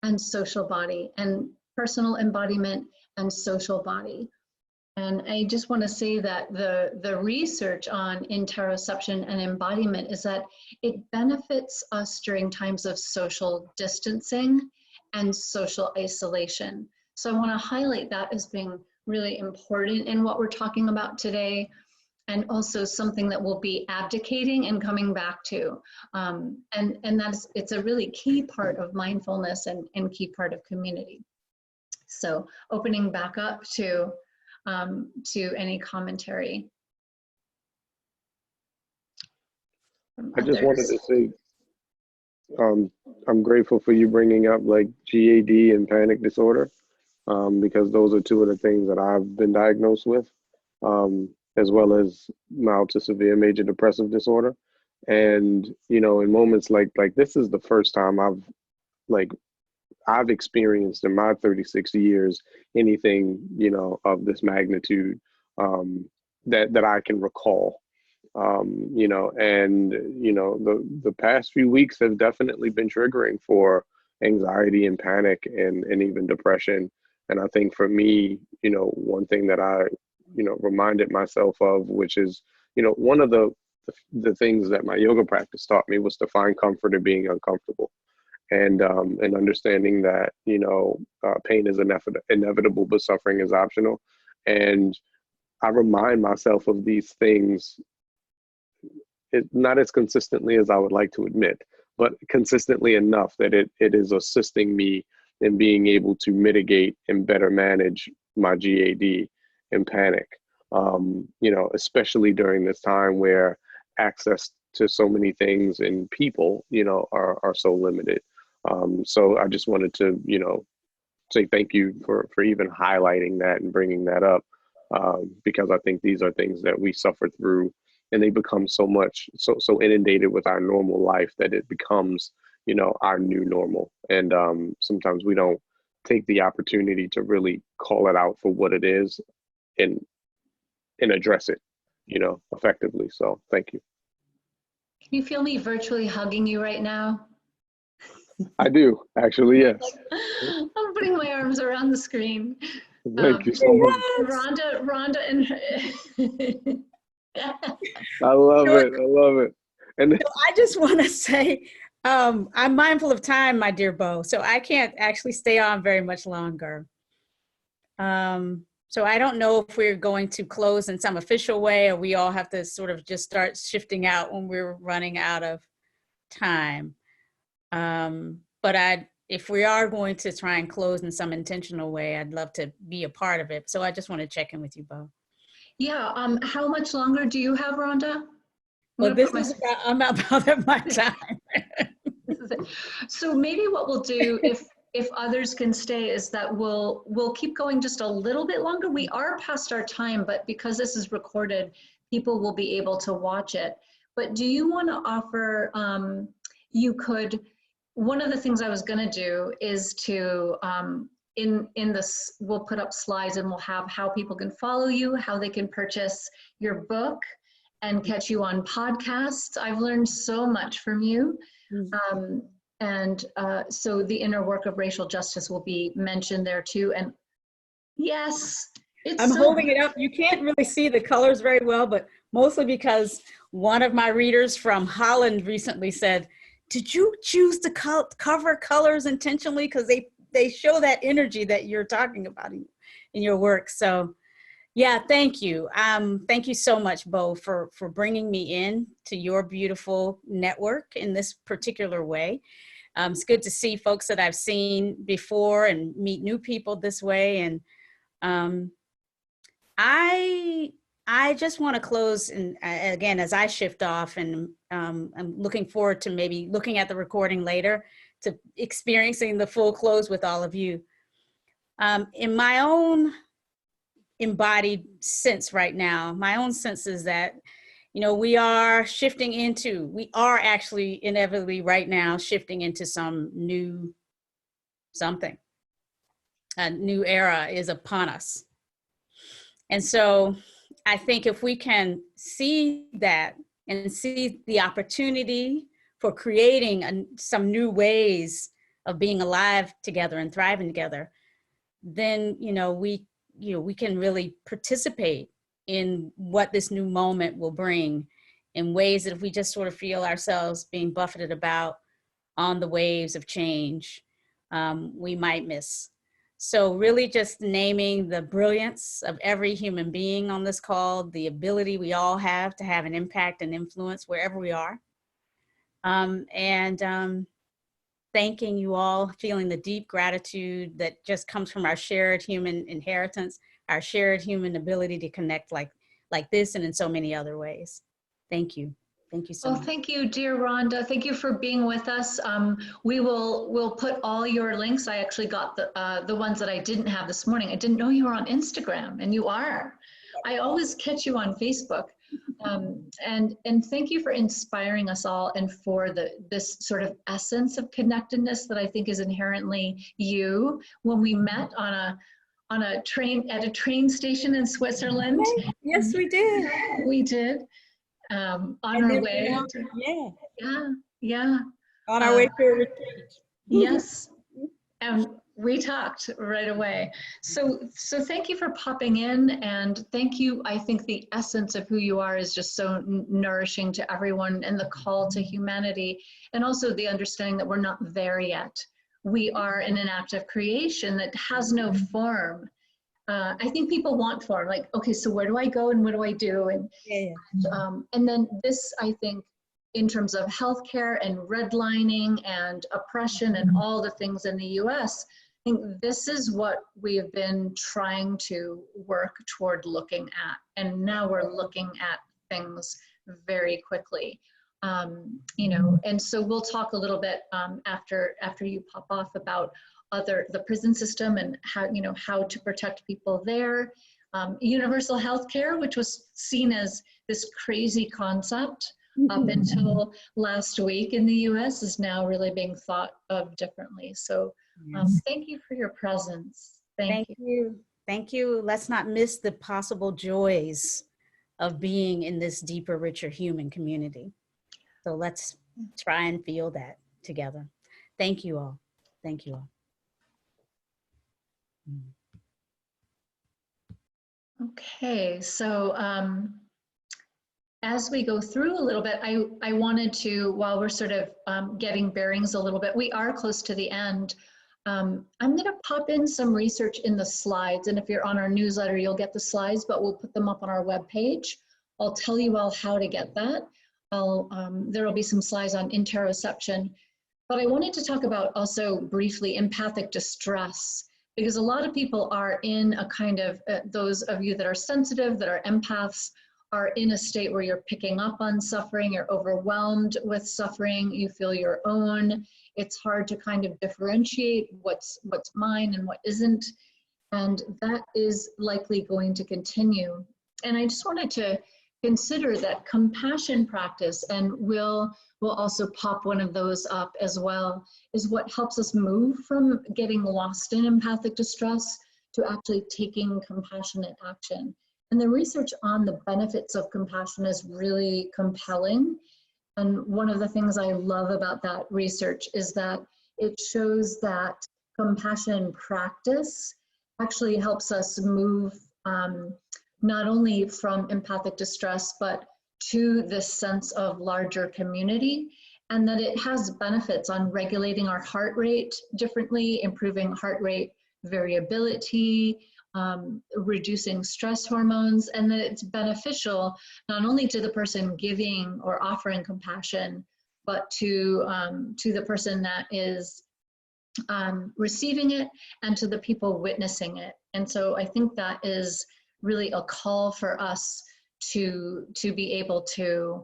and social body, and personal embodiment and social body. And I just want to say that the research on interoception and embodiment is that it benefits us during times of social distancing and social isolation. So I want to highlight that as being really important in what we're talking about today, and also something that we'll be abdicating and coming back to. And it's a really key part of mindfulness and key part of community. So opening back up to any commentary. I just wanted to say, I'm grateful for you bringing up like GAD and panic disorder, because those are two of the things that I've been diagnosed with, as well as mild to severe major depressive disorder. And, you know, in moments like this is the first time I've experienced in my 36 years anything, you know, of this magnitude that I can recall. You know, and, you know, the past few weeks have definitely been triggering for anxiety and panic and even depression. And I think for me, you know, one thing that I, you know, reminded myself of, which is, you know, one of the things that my yoga practice taught me was to find comfort in being uncomfortable. And understanding that, you know, pain is inevitable, but suffering is optional. And I remind myself of these things, not as consistently as I would like to admit, but consistently enough that it is assisting me in being able to mitigate and better manage my GAD and panic. You know, especially during this time where access to so many things and people, you know, are so limited. So I just wanted to, you know, say thank you for even highlighting that and bringing that up, because I think these are things that we suffer through, and they become so inundated with our normal life that it becomes, you know, our new normal. And sometimes we don't take the opportunity to really call it out for what it is and address it, you know, effectively. So thank you. Can you feel me virtually hugging you right now? I do, actually, yes. I'm putting my arms around the screen. Thank you so much. Rhonda and I love it. I love it. And So I just want to say, I'm mindful of time, my dear Bo, so I can't actually stay on very much longer. So I don't know if we're going to close in some official way, or we all have to sort of just start shifting out when we're running out of time. But if we are going to try and close in some intentional way, I'd love to be a part of it. So I just want to check in with you, Bo. yeah, how much longer do you have, Rhonda? Well, I'm about at my time. So maybe what we'll do, if others can stay, is that we'll keep going just a little bit longer. We are past our time, but because this is recorded, people will be able to watch it. But do you want to offer, one of the things I was going to do is to, in this, we'll put up slides and we'll have how people can follow you, how they can purchase your book and catch you on podcasts. I've learned so much from you. So the inner work of racial justice will be mentioned there too. And yes, I'm holding it up. You can't really see the colors very well, but mostly because one of my readers from Holland recently said, did you choose to cover colors intentionally? Because they show that energy that you're talking about in your work. So yeah, thank you. Thank you so much, Bo, for bringing me in to your beautiful network in this particular way. It's good to see folks that I've seen before and meet new people this way. And I just want to close, and again, as I shift off, and I'm looking forward to maybe looking at the recording later, to experiencing the full close with all of you. In my own embodied sense right now, my own sense is that, you know, we are actually inevitably right now shifting into some new something. A new era is upon us. And so I think if we can see that and see the opportunity for creating some new ways of being alive together and thriving together, then, we can really participate in what this new moment will bring in ways that if we just sort of feel ourselves being buffeted about on the waves of change, we might miss. So really just naming the brilliance of every human being on this call, the ability we all have to have an impact and influence wherever we are. Thanking you all, feeling the deep gratitude that just comes from our shared human inheritance, our shared human ability to connect like this and in so many other ways. Thank you. Thank you so much. Thank you, dear Rhonda. Thank you for being with us. We'll put all your links. I actually got the ones that I didn't have this morning. I didn't know you were on Instagram, and you are. I always catch you on Facebook. And thank you for inspiring us all, and for this sort of essence of connectedness that I think is inherently you. When we met on a train at a train station in Switzerland. Yes, we did. We did. On our way. Yeah. On our way to a retreat. Yes. And we talked right away. So thank you for popping in, and thank you. I think the essence of who you are is just so nourishing to everyone, and the call to humanity, and also the understanding that we're not there yet. We are in an act of creation that has no form. I think people want form, like, okay, so where do I go and what do I do? And then this, I think, in terms of healthcare and redlining and oppression and all the things in the US, I think this is what we have been trying to work toward looking at. And now we're looking at things very quickly. And so we'll talk a little bit after you pop off about the prison system and how to protect people there. Universal health care, which was seen as this crazy concept up until last week in the US, is now really being thought of differently. So thank you for your presence. Thank you. Thank you. Let's not miss the possible joys of being in this deeper, richer human community. So let's try and feel that together. Thank you all. Thank you all. Okay, so as we go through a little bit, I wanted to, while we're sort of getting bearings a little bit, we are close to the end. I'm going to pop in some research in the slides, and if you're on our newsletter, you'll get the slides, but we'll put them up on our webpage. I'll tell you all how to get that. There will be some slides on interoception, but I wanted to talk about also briefly empathic distress, because a lot of people are in a kind of, those of you that are sensitive, that are empaths, are in a state where you're picking up on suffering, you're overwhelmed with suffering, you feel your own. It's hard to kind of differentiate what's mine and what isn't, and that is likely going to continue. And I just wanted to consider that compassion practice, and we'll also pop one of those up as well, is what helps us move from getting lost in empathic distress to actually taking compassionate action. And the research on the benefits of compassion is really compelling. And one of the things I love about that research is that it shows that compassion practice actually helps us move not only from empathic distress, but to this sense of larger community, and that it has benefits on regulating our heart rate differently, improving heart rate variability, reducing stress hormones, and that it's beneficial not only to the person giving or offering compassion, but to the person that is receiving it and to the people witnessing it. And so I think that is really a call for us to be able to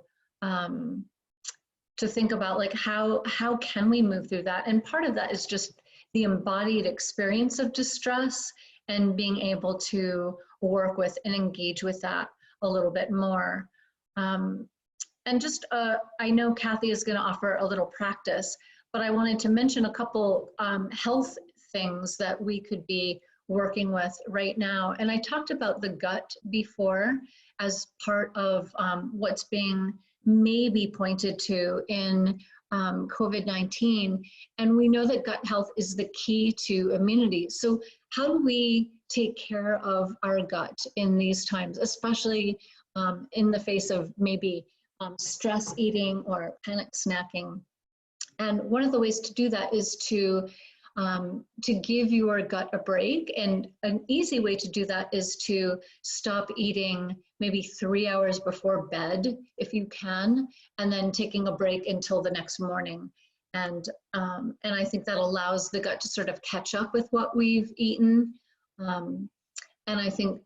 think about, like, how can we move through that? And part of that is just the embodied experience of distress and being able to work with and engage with that a little bit more. And just, I know Kathy is going to offer a little practice, but I wanted to mention a couple health things that we could be working with right now. And I talked about the gut before as part of what's being maybe pointed to in COVID-19. And we know that gut health is the key to immunity. So how do we take care of our gut in these times, especially in the face of maybe stress eating or panic snacking? And one of the ways to do that is to give your gut a break. And an easy way to do that is to stop eating maybe 3 hours before bed, if you can, and then taking a break until the next morning. And I think that allows the gut to sort of catch up with what we've eaten. And I think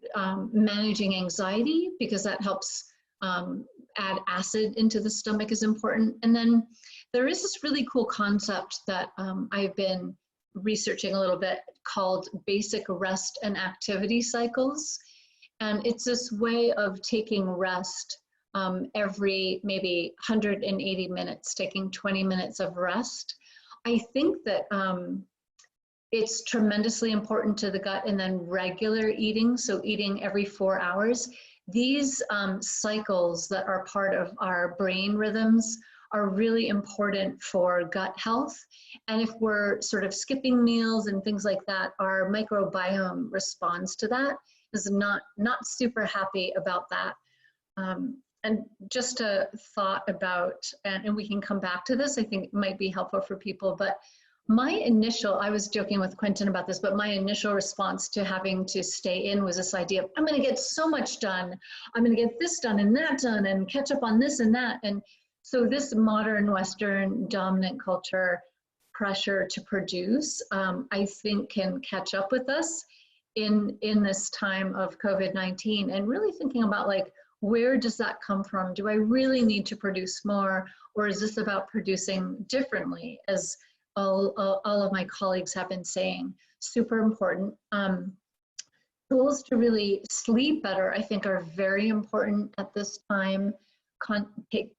managing anxiety, because that helps add acid into the stomach, is important. And then there is this really cool concept that I've been researching a little bit called basic rest and activity cycles. And it's this way of taking rest every maybe 180 minutes, taking 20 minutes of rest. I think that it's tremendously important to the gut. And then regular eating, so eating every 4 hours. These cycles that are part of our brain rhythms are really important for gut health. And if we're sort of skipping meals and things like that, our microbiome responds to that, is not super happy about that. And just a thought about, and we can come back to this, I think it might be helpful for people, but my initial, I was joking with Quentin about this, but my initial response to having to stay in was this idea of, I'm gonna get so much done. I'm gonna get this done and that done and catch up on this and that. And so this modern Western dominant culture pressure to produce, I think can catch up with us in this time of COVID-19, and really thinking about, like, where does that come from? Do I really need to produce more, or is this about producing differently as all of my colleagues have been saying, super important. Tools to really sleep better, I think, are very important at this time.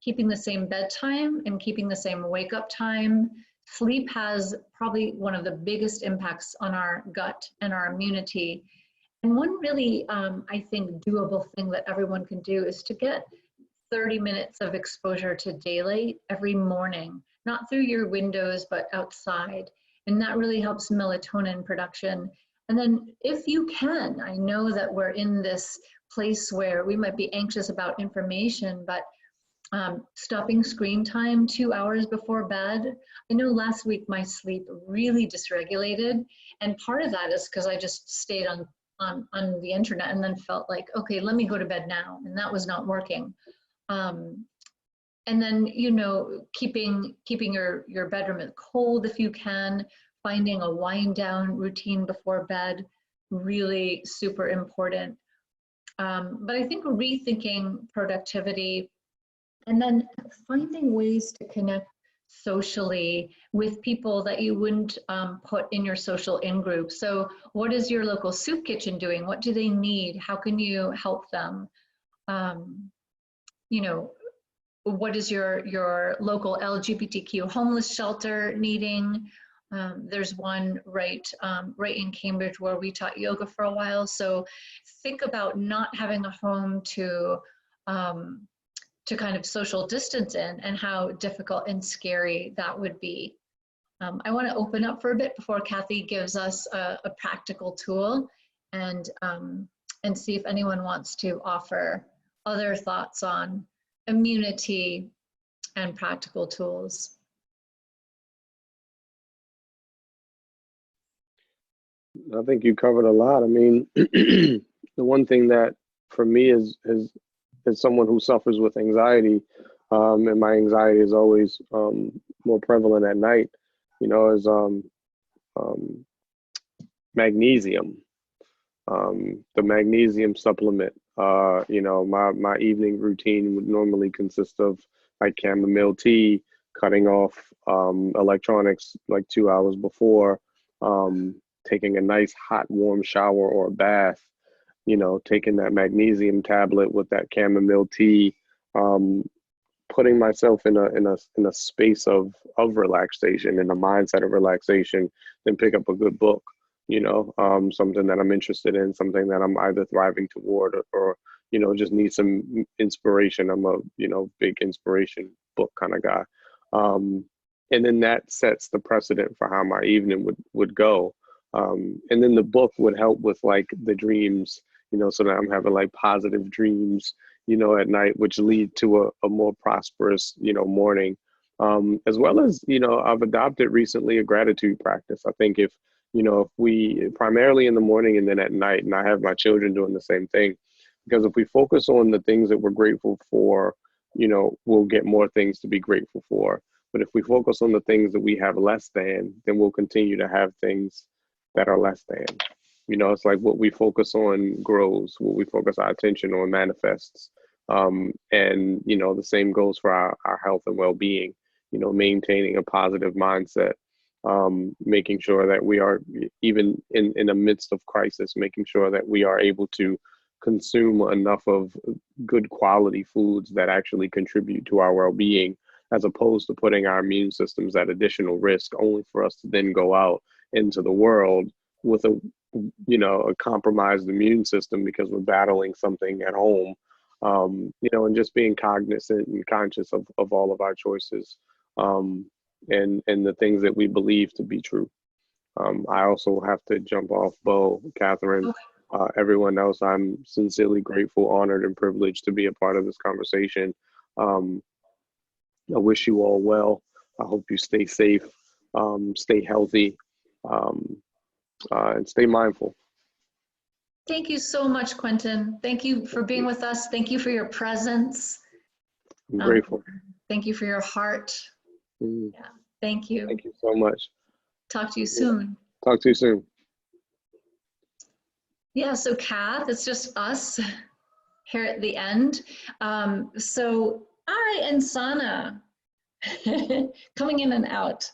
Keeping the same bedtime and keeping the same wake up time. Sleep has probably one of the biggest impacts on our gut and our immunity. And one really, I think, doable thing that everyone can do is to get 30 minutes of exposure to daylight every morning, not through your windows, but outside. And that really helps melatonin production. And then if you can, I know that we're in this place where we might be anxious about information, but stopping screen time 2 hours before bed. I know last week my sleep really dysregulated, and part of that is because I just stayed on the internet and then felt like, okay, let me go to bed now, and that was not working. And then, you know, keeping your bedroom cold if you can, finding a wind down routine before bed, really super important. But I think rethinking productivity, and then finding ways to connect socially with people that you wouldn't put in your social in-group. So what is your local soup kitchen doing? What do they need? How can you help them? You know, what is your local LGBTQ homeless shelter needing? There's one right in Cambridge where we taught yoga for a while. So think about not having a home to kind of social distance in, and how difficult and scary that would be. I want to open up for a bit before Kathy gives us a practical tool, and see if anyone wants to offer other thoughts on immunity and practical tools. I think you covered a lot. I mean, the one thing that for me is someone who suffers with anxiety, and my anxiety is always more prevalent at night, you know, is magnesium. The magnesium supplement. You know, my evening routine would normally consist of like chamomile tea, cutting off electronics like 2 hours before, taking a nice hot warm shower or a bath, you know, taking that magnesium tablet with that chamomile tea, putting myself in a space of relaxation, in a mindset of relaxation, then pick up a good book, you know, something that I'm interested in, something that I'm either thriving toward or you know, just need some inspiration. I'm a, you know, big inspiration book kind of guy. And then that sets the precedent for how my evening would go. And then the book would help with like the dreams, you know, so that I'm having like positive dreams, you know, at night, which lead to a more prosperous, you know, morning. As well as, you know, I've adopted recently a gratitude practice. I think if, you know, if we primarily in the morning and then at night, and I have my children doing the same thing, because if we focus on the things that we're grateful for, you know, we'll get more things to be grateful for. But if we focus on the things that we have less than, then we'll continue to have things that are less than. You know, it's like what we focus on grows, what we focus our attention on manifests. And, you know, the same goes for our health and well-being, you know, maintaining a positive mindset, making sure that we are, even in the midst of crisis, making sure that we are able to consume enough of good quality foods that actually contribute to our well-being, as opposed to putting our immune systems at additional risk, only for us to then go out into the world with a, you know, a compromised immune system because we're battling something at home, you know, and just being cognizant and conscious of all of our choices, and the things that we believe to be true. I also have to jump off, Bo, Catherine, everyone else. I'm sincerely grateful, honored, and privileged to be a part of this conversation. I wish you all well. I hope you stay safe, stay healthy, and stay mindful. Thank you so much, Quentin. Thank you for being with us. Thank you for your presence. I'm grateful. Thank you for your heart. Yeah, thank you. Thank you so much. Talk to you soon. Talk to you soon. Yeah, so Kath, it's just us here at the end. So I and Sana coming in and out.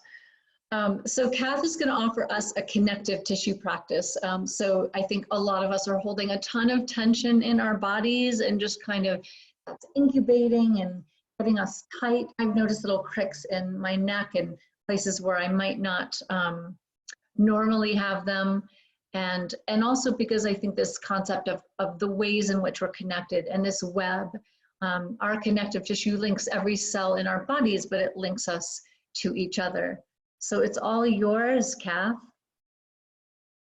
So Kath is going to offer us a connective tissue practice. So I think a lot of us are holding a ton of tension in our bodies and just kind of that's incubating and getting us tight. I've noticed little cricks in my neck and places where I might not normally have them. And also because I think this concept of the ways in which we're connected and this web, our connective tissue links every cell in our bodies, but it links us to each other. So it's all yours, Kath.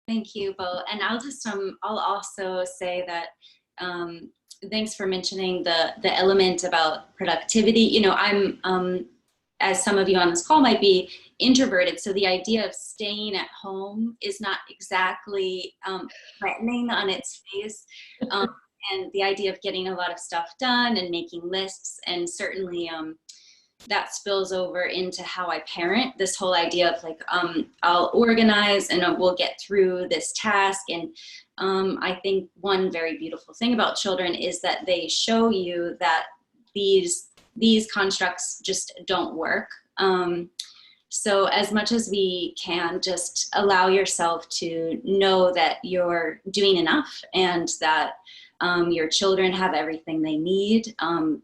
Thank you, Bo. And I'll just I'll also say that thanks for mentioning the element about productivity. You know, I'm as some of you on this call might be, introverted. So the idea of staying at home is not exactly threatening on its face. And the idea of getting a lot of stuff done and making lists, and certainly that spills over into how I parent. This whole idea of like, I'll organize and we'll get through this task. And I think one very beautiful thing about children is that they show you that these constructs just don't work. So as much as we can, just allow yourself to know that you're doing enough and that your children have everything they need.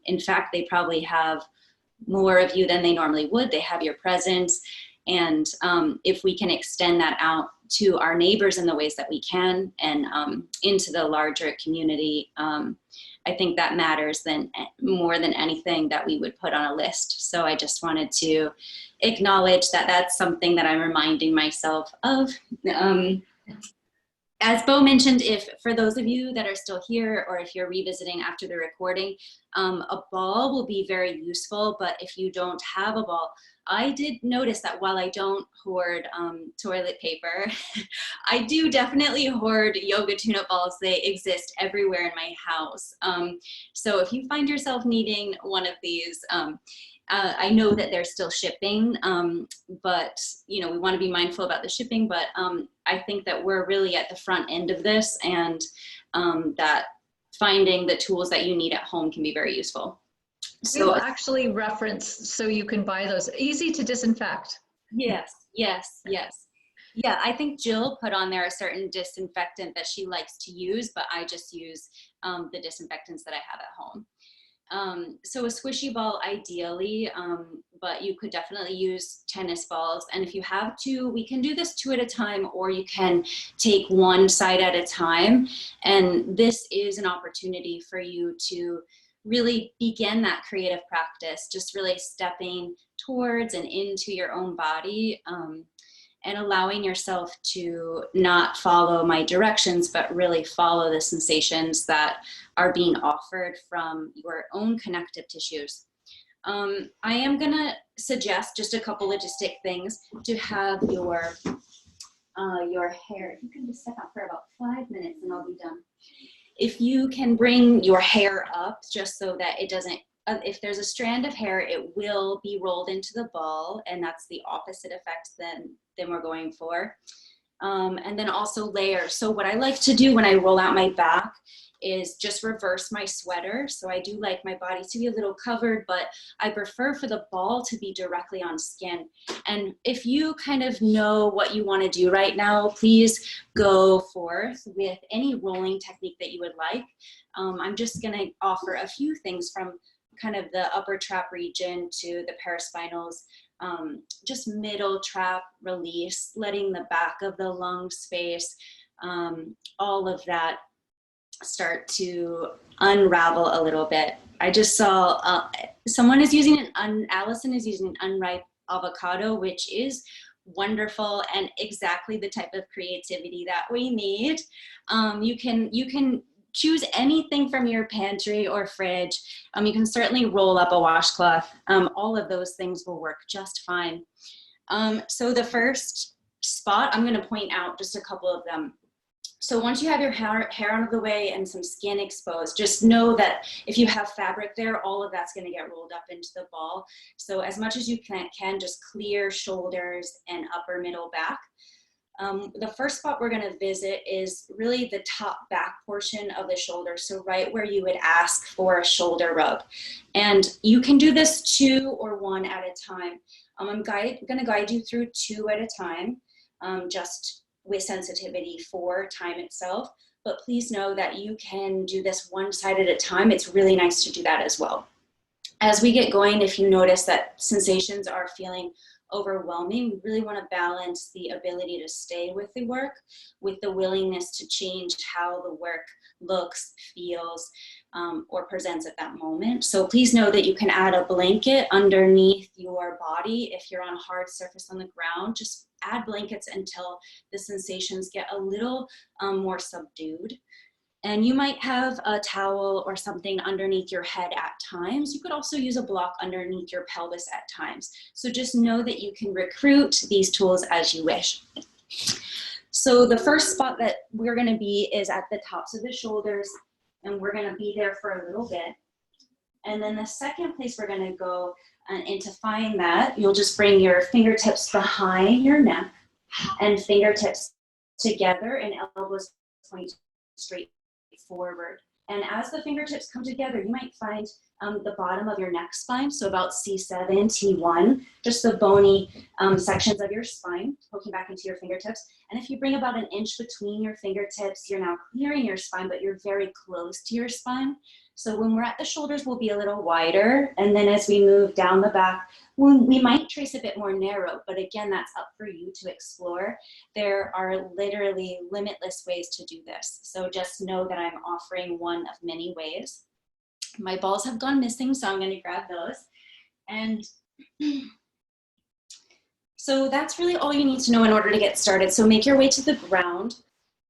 In fact, they probably have more of you than they normally would. They have your presence. And if we can extend that out to our neighbors in the ways that we can and into the larger community, I think that matters more than anything that we would put on a list. So I just wanted to acknowledge that that's something that I'm reminding myself of. As Bo mentioned, if for those of you that are still here, or if you're revisiting after the recording, a ball will be very useful, but if you don't have a ball, I did notice that while I don't hoard toilet paper, I do definitely hoard yoga tune-up balls. They exist everywhere in my house. So if you find yourself needing one of these, I know that they're still shipping, but you know, we want to be mindful about the shipping, but I think that we're really at the front end of this, and that finding the tools that you need at home can be very useful. So we'll actually reference so you can buy those. Easy to disinfect. Yes. Yeah, I think Jill put on there a certain disinfectant that she likes to use, but I just use the disinfectants that I have at home. So a squishy ball ideally, but you could definitely use tennis balls. And if you have two, we can do this 2 at a time, or you can take one side at a time. And this is an opportunity for you to really begin that creative practice, just really stepping towards and into your own body, and allowing yourself to not follow my directions, but really follow the sensations that are being offered from your own connective tissues. I am gonna suggest just a couple logistic things to have your hair. If you can just step out for about 5 minutes and I'll be done. If you can bring your hair up just so that it doesn't, if there's a strand of hair, it will be rolled into the ball, and that's the opposite effect than we're going for. And then also layers. So what I like to do when I roll out my back is just reverse my sweater. So I do like my body to be a little covered, but I prefer for the ball to be directly on skin. And if you kind of know what you want to do right now, please go forth with any rolling technique that you would like. I'm just going to offer a few things from kind of the upper trap region to the paraspinals, just middle trap release, letting the back of the lung space, all of that start to unravel a little bit. I just saw someone is using Allison is using an unripe avocado, which is wonderful and exactly the type of creativity that we need. You can choose anything from your pantry or fridge. You can certainly roll up a washcloth. All of those things will work just fine. So the first spot, I'm going to point out just a couple of them. So once you have your hair out of the way and some skin exposed, just know that if you have fabric there, all of that's going to get rolled up into the ball. So as much as you can just clear shoulders and upper middle back. The first spot we're going to visit is really the top back portion of the shoulder. So right where you would ask for a shoulder rub. And you can do this 2 or 1 at a time. I'm going to guide you through 2 at a time, just with sensitivity for time itself. But please know that you can do this 1 side at a time. It's really nice to do that as well. As we get going, if you notice that sensations are feeling overwhelming, we really want to balance the ability to stay with the work with the willingness to change how the work looks, feels, or presents at that moment. So please know that you can add a blanket underneath your body. If you're on a hard surface on the ground, just add blankets until the sensations get a little more subdued. And you might have a towel or something underneath your head at times. You could also use a block underneath your pelvis at times. So just know that you can recruit these tools as you wish. So the first spot that we're going to be is at the tops of the shoulders, and we're going to be there for a little bit. And then the second place we're going to go, and to find that, you'll just bring your fingertips behind your neck and fingertips together and elbows point straight forward. And as the fingertips come together, you might find the bottom of your neck spine, so about C7, T1, just the bony sections of your spine poking back into your fingertips. And if you bring about 1 inch between your fingertips, you're now clearing your spine, but you're very close to your spine. So when we're at the shoulders, we'll be a little wider. And then as we move down the back, we might trace a bit more narrow, but again, that's up for you to explore. There are literally limitless ways to do this. So just know that I'm offering one of many ways. My balls have gone missing, so I'm going to grab those. And so that's really all you need to know in order to get started. So make your way to the ground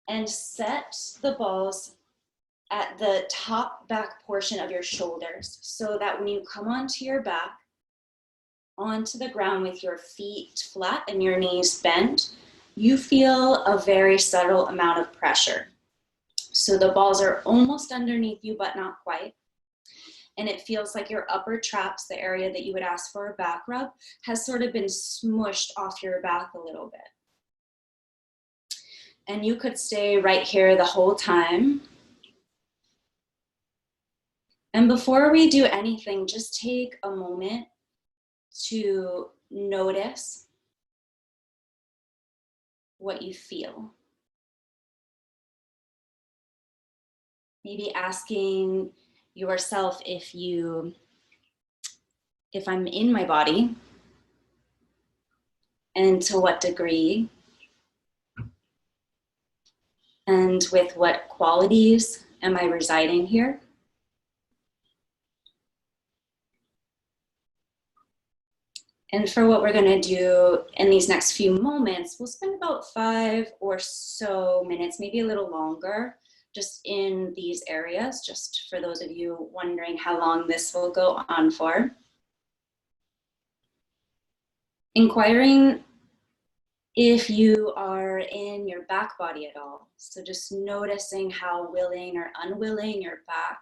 and set the balls at the top back portion of your shoulders, so that when you come onto your back, onto the ground with your feet flat and your knees bent, you feel a very subtle amount of pressure. So the balls are almost underneath you, but not quite. And it feels like your upper traps, the area that you would ask for a back rub, has sort of been smushed off your back a little bit. And you could stay right here the whole time. And before we do anything, just take a moment to notice what you feel. Maybe asking yourself if I'm in my body, and to what degree, and with what qualities am I residing here. And for what we're going to do in these next few moments, we'll spend about 5 or so minutes, maybe a little longer, just in these areas, just for those of you wondering how long this will go on for. Inquiring if you are in your back body at all. So just noticing how willing or unwilling your back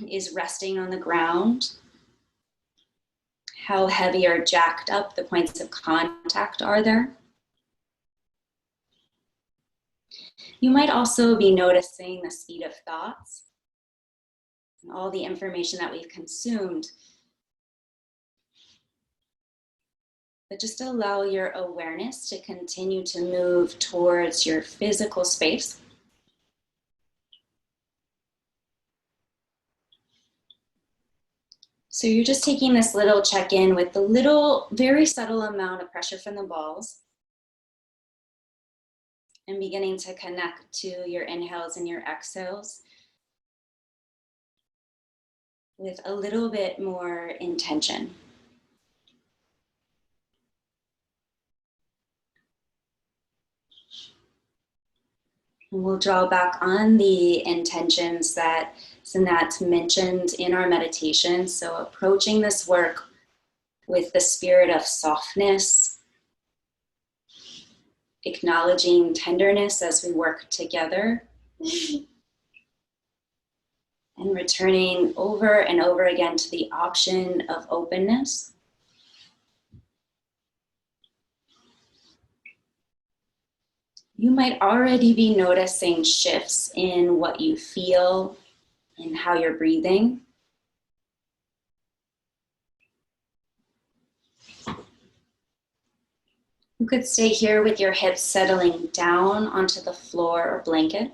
is resting on the ground. How heavy or jacked up the points of contact are there. You might also be noticing the speed of thoughts and all the information that we've consumed. But just allow your awareness to continue to move towards your physical space. So you're just taking this little check-in with the little, very subtle amount of pressure from the balls, and beginning to connect to your inhales and your exhales with a little bit more intention. And we'll draw back on the intentions that Zeenat mentioned in our meditation. So approaching this work with the spirit of softness, acknowledging tenderness as we work together, and returning over and over again to the option of openness. You might already be noticing shifts in what you feel and how you're breathing. You could stay here with your hips settling down onto the floor or blanket.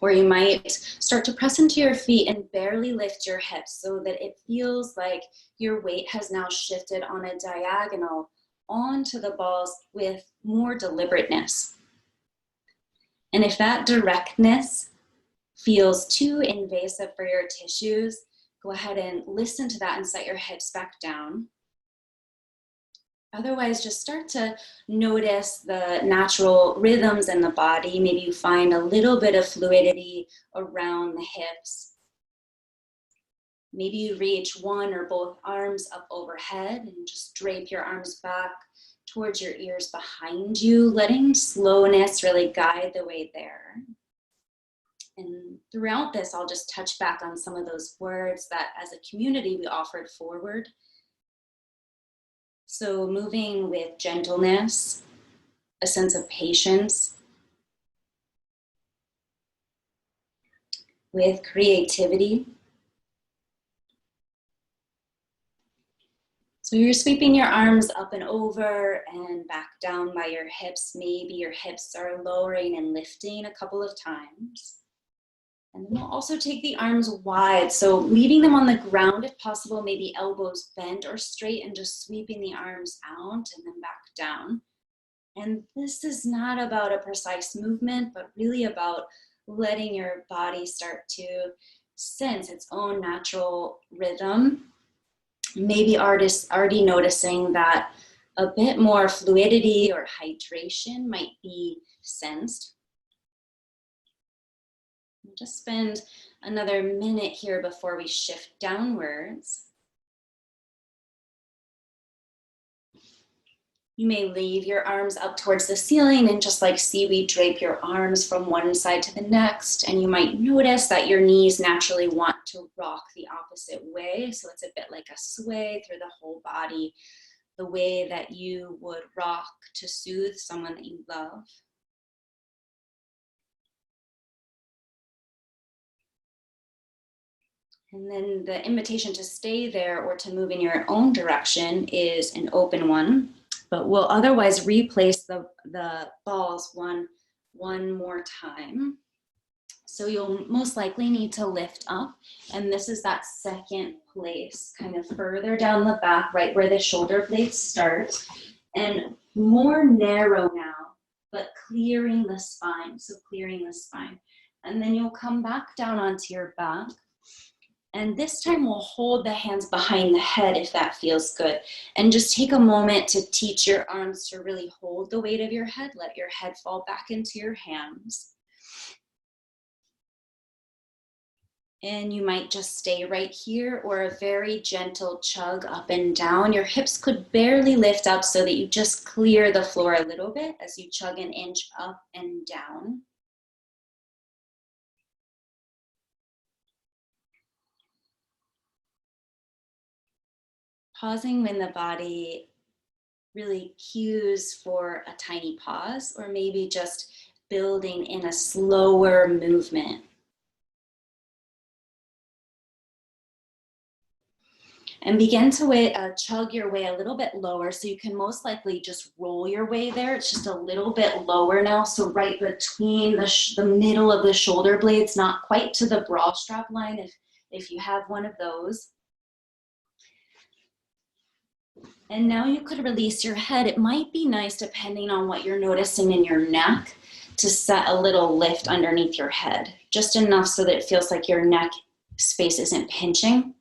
Or you might start to press into your feet and barely lift your hips so that it feels like your weight has now shifted on a diagonal onto the balls with more deliberateness. And if that directness feels too invasive for your tissues, go ahead and listen to that and set your hips back down. Otherwise, just start to notice the natural rhythms in the body. Maybe you find a little bit of fluidity around the hips. Maybe you reach one or both arms up overhead and just drape your arms back towards your ears behind you, letting slowness really guide the way there. And throughout this, I'll just touch back on some of those words that as a community we offered forward. So moving with gentleness, a sense of patience, with creativity. So you're sweeping your arms up and over and back down by your hips. Maybe your hips are lowering and lifting a couple of times. And then we'll also take the arms wide. So leaving them on the ground if possible, maybe elbows bent or straight, and just sweeping the arms out and then back down. And this is not about a precise movement, but really about letting your body start to sense its own natural rhythm. Maybe artists already noticing that a bit more fluidity or hydration might be sensed. We'll just spend another minute here before we shift downwards. You may leave your arms up towards the ceiling and just like seaweed drape your arms from one side to the next. And you might notice that your knees naturally want to rock the opposite way. So it's a bit like a sway through the whole body, the way that you would rock to soothe someone that you love. And then the invitation to stay there or to move in your own direction is an open one, but we'll otherwise replace the balls one more time. So you'll most likely need to lift up, and this is that second place, kind of further down the back, right where the shoulder blades start, and more narrow now, but clearing the spine, so clearing the spine. And then you'll come back down onto your back. And this time we'll hold the hands behind the head if that feels good. And just take a moment to teach your arms to really hold the weight of your head. Let your head fall back into your hands. And you might just stay right here, or a very gentle chug up and down. Your hips could barely lift up so that you just clear the floor a little bit as you chug an inch up and down. Pausing when the body really cues for a tiny pause, or maybe just building in a slower movement. And begin to chug your way a little bit lower, so you can most likely just roll your way there. It's just a little bit lower now, so right between the middle of the shoulder blades, not quite to the bra strap line if you have one of those. And now you could release your head. It might be nice, depending on what you're noticing in your neck, to set a little lift underneath your head, just enough so that it feels like your neck space isn't pinching.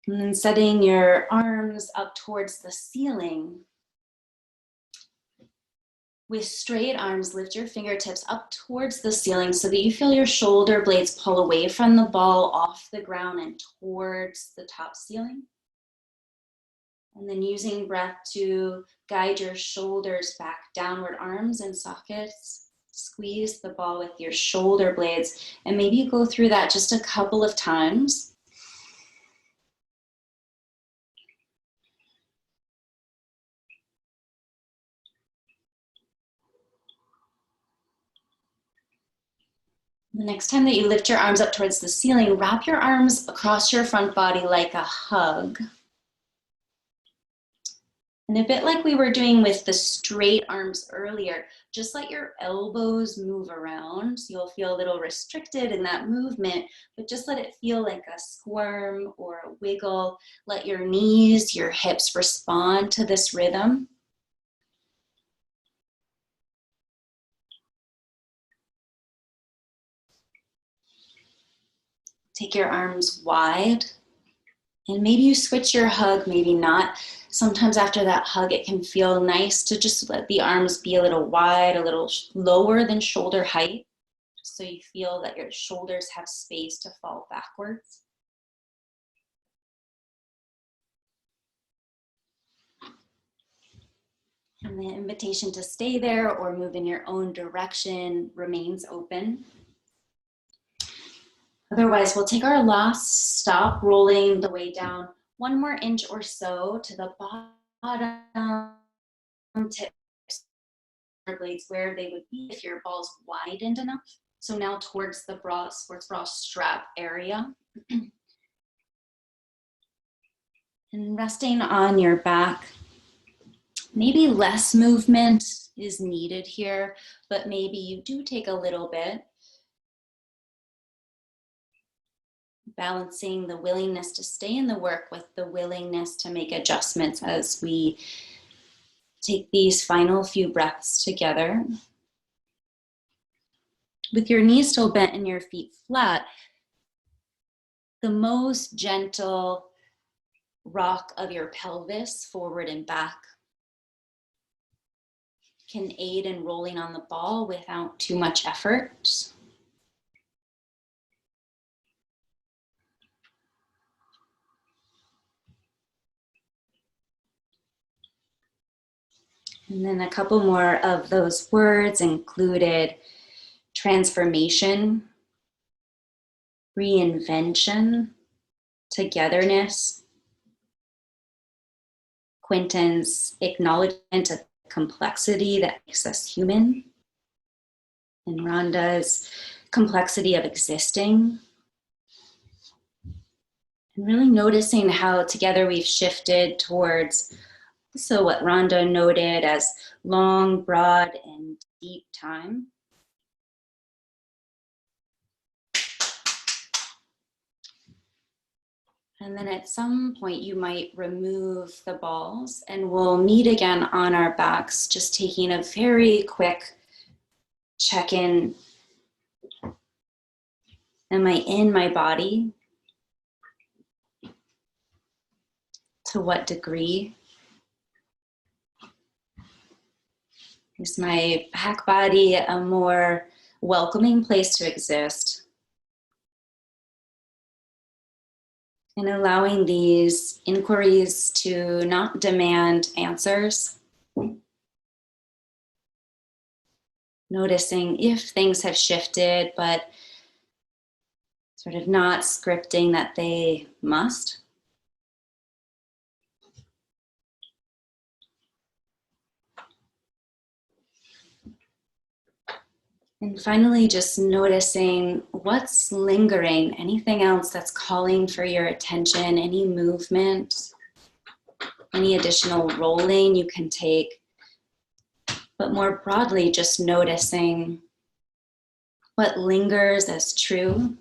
And then setting your arms up towards the ceiling. With straight arms, lift your fingertips up towards the ceiling so that you feel your shoulder blades pull away from the ball, off the ground and towards the top ceiling. And then using breath to guide your shoulders back, downward arms in sockets. Squeeze the ball with your shoulder blades, and maybe you go through that just a couple of times. The next time that you lift your arms up towards the ceiling, wrap your arms across your front body like a hug. And a bit like we were doing with the straight arms earlier, just let your elbows move around. So you'll feel a little restricted in that movement, but just let it feel like a squirm or a wiggle. Let your knees, your hips respond to this rhythm. Take your arms wide, and maybe you switch your hug, maybe not. Sometimes after that hug, it can feel nice to just let the arms be a little wide, a little lower than shoulder height, so you feel that your shoulders have space to fall backwards. And the invitation to stay there or move in your own direction remains open. Otherwise, we'll take our last stop, rolling the way down 1 more inch or so to the bottom tips or blades where they would be if your ball's widened enough. So now towards the sports bra strap area. And resting on your back. Maybe less movement is needed here, but maybe you do take a little bit. Balancing the willingness to stay in the work with the willingness to make adjustments as we take these final few breaths together. With your knees still bent and your feet flat, the most gentle rock of your pelvis forward and back can aid in rolling on the ball without too much effort. And then a couple more of those words included transformation, reinvention, togetherness, Quentin's acknowledgement of complexity that makes us human, and Rhonda's complexity of existing. And really noticing how together we've shifted towards so what Rhonda noted as long, broad, and deep time. And then at some point you might remove the balls and we'll meet again on our backs, just taking a very quick check-in. Am I in my body? To what degree? Is my back body a more welcoming place to exist? And allowing these inquiries to not demand answers. Noticing if things have shifted, but sort of not scripting that they must. And finally, just noticing what's lingering, anything else that's calling for your attention, any movement, any additional rolling you can take. But more broadly, just noticing what lingers as true,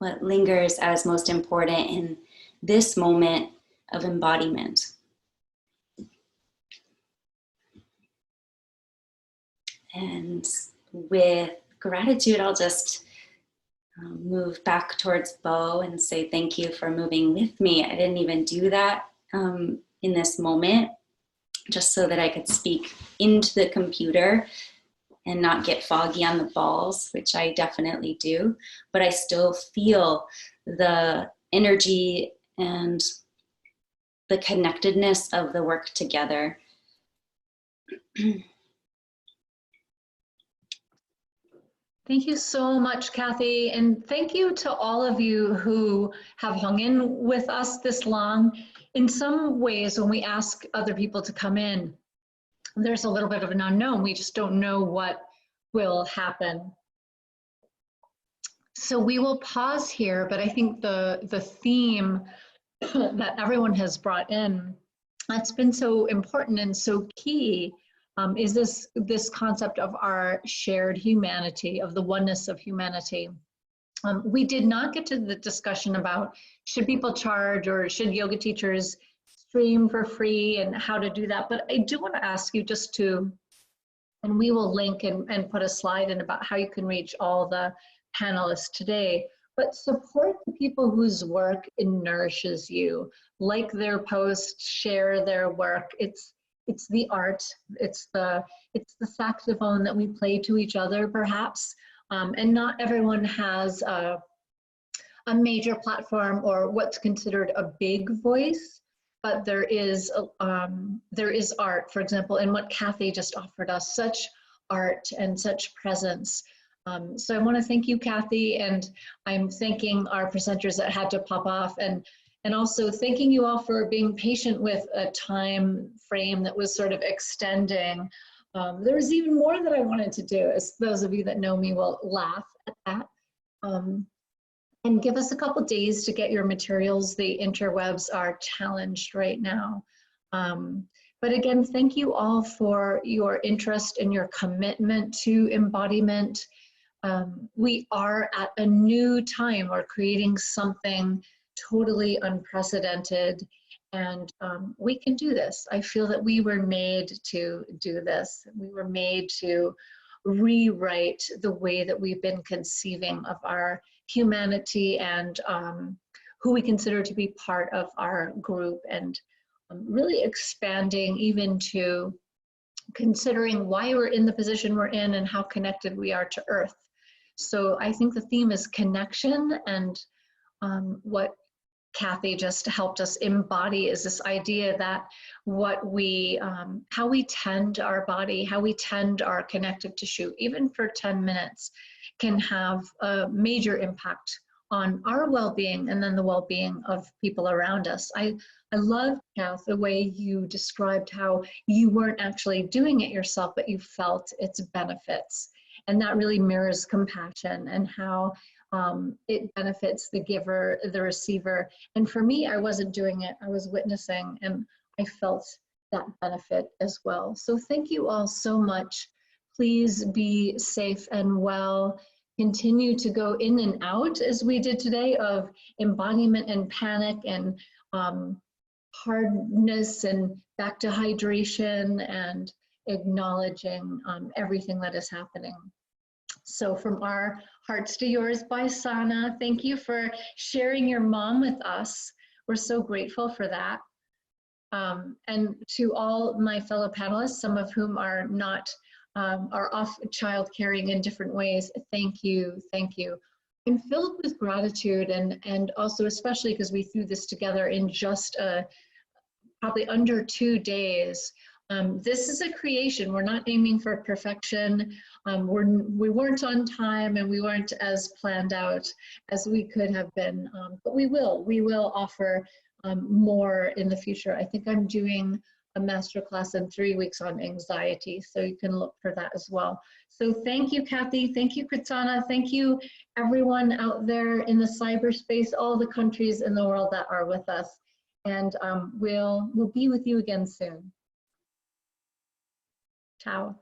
what lingers as most important in this moment of embodiment. And with gratitude, I'll just move back towards Bo and say thank you for moving with me. I didn't even do that in this moment, just so that I could speak into the computer and not get foggy on the balls, which I definitely do. But I still feel the energy and the connectedness of the work together. Thank you so much, Kathy. And thank you to all of you who have hung in with us this long. In some ways, when we ask other people to come in, there's a little bit of an unknown. We just don't know what will happen. So we will pause here, but I think the theme that everyone has brought in that's been so important and so key is this concept of our shared humanity, of the oneness of humanity. We did not get to the discussion about should people charge or should yoga teachers stream for free and how to do that, but I do want to ask you just to, and we will link and put a slide in about how you can reach all the panelists today, but support the people whose work nourishes you. Like their posts, share their work. It's the art, it's the saxophone that we play to each other perhaps, and not everyone has a major platform or what's considered a big voice, but there is art, for example, and what Kathy just offered us, such art and such presence. So I want to thank you, Kathy, and I'm thanking our presenters that had to pop off, and also thanking you all for being patient with a time frame that was sort of extending. There was even more that I wanted to do, as those of you that know me will laugh at that. And give us a couple days to get your materials. The interwebs are challenged right now. But again, thank you all for your interest and your commitment to embodiment. We are at a new time. We're creating something totally unprecedented, and we can do this. I feel that we were made to do this. We were made to rewrite the way that we've been conceiving of our humanity and who we consider to be part of our group, and really expanding even to considering why we're in the position we're in and how connected we are to Earth. So I think the theme is connection, and what Kathy just helped us embody is this idea that how we tend our body, how we tend our connective tissue, even for 10 minutes, can have a major impact on our well-being and then the well-being of people around us. I love, Kath, the way you described how you weren't actually doing it yourself, but you felt its benefits. And that really mirrors compassion and how it benefits the giver, the receiver. And for me, I wasn't doing it, I was witnessing, and I felt that benefit as well. So thank you all so much. Please be safe and well. Continue to go in and out, as we did today, of embodiment and panic and hardness, and back to hydration and acknowledging everything that is happening. So from our hearts to yours by Sana, thank you for sharing your mom with us. We're so grateful for that. And to all my fellow panelists, some of whom are not, are off child caring in different ways, thank you, thank you. I'm filled with gratitude, and also especially because we threw this together in just probably under 2 days. This is a creation. We're not aiming for perfection. We weren't on time, and we weren't as planned out as we could have been, but we will offer more in the future. I think I'm doing a masterclass in 3 weeks on anxiety, so you can look for that as well. So thank you, Kathy. Thank you, Katsana. Thank you, everyone out there in the cyberspace, all the countries in the world that are with us. And we'll be with you again soon. Ciao.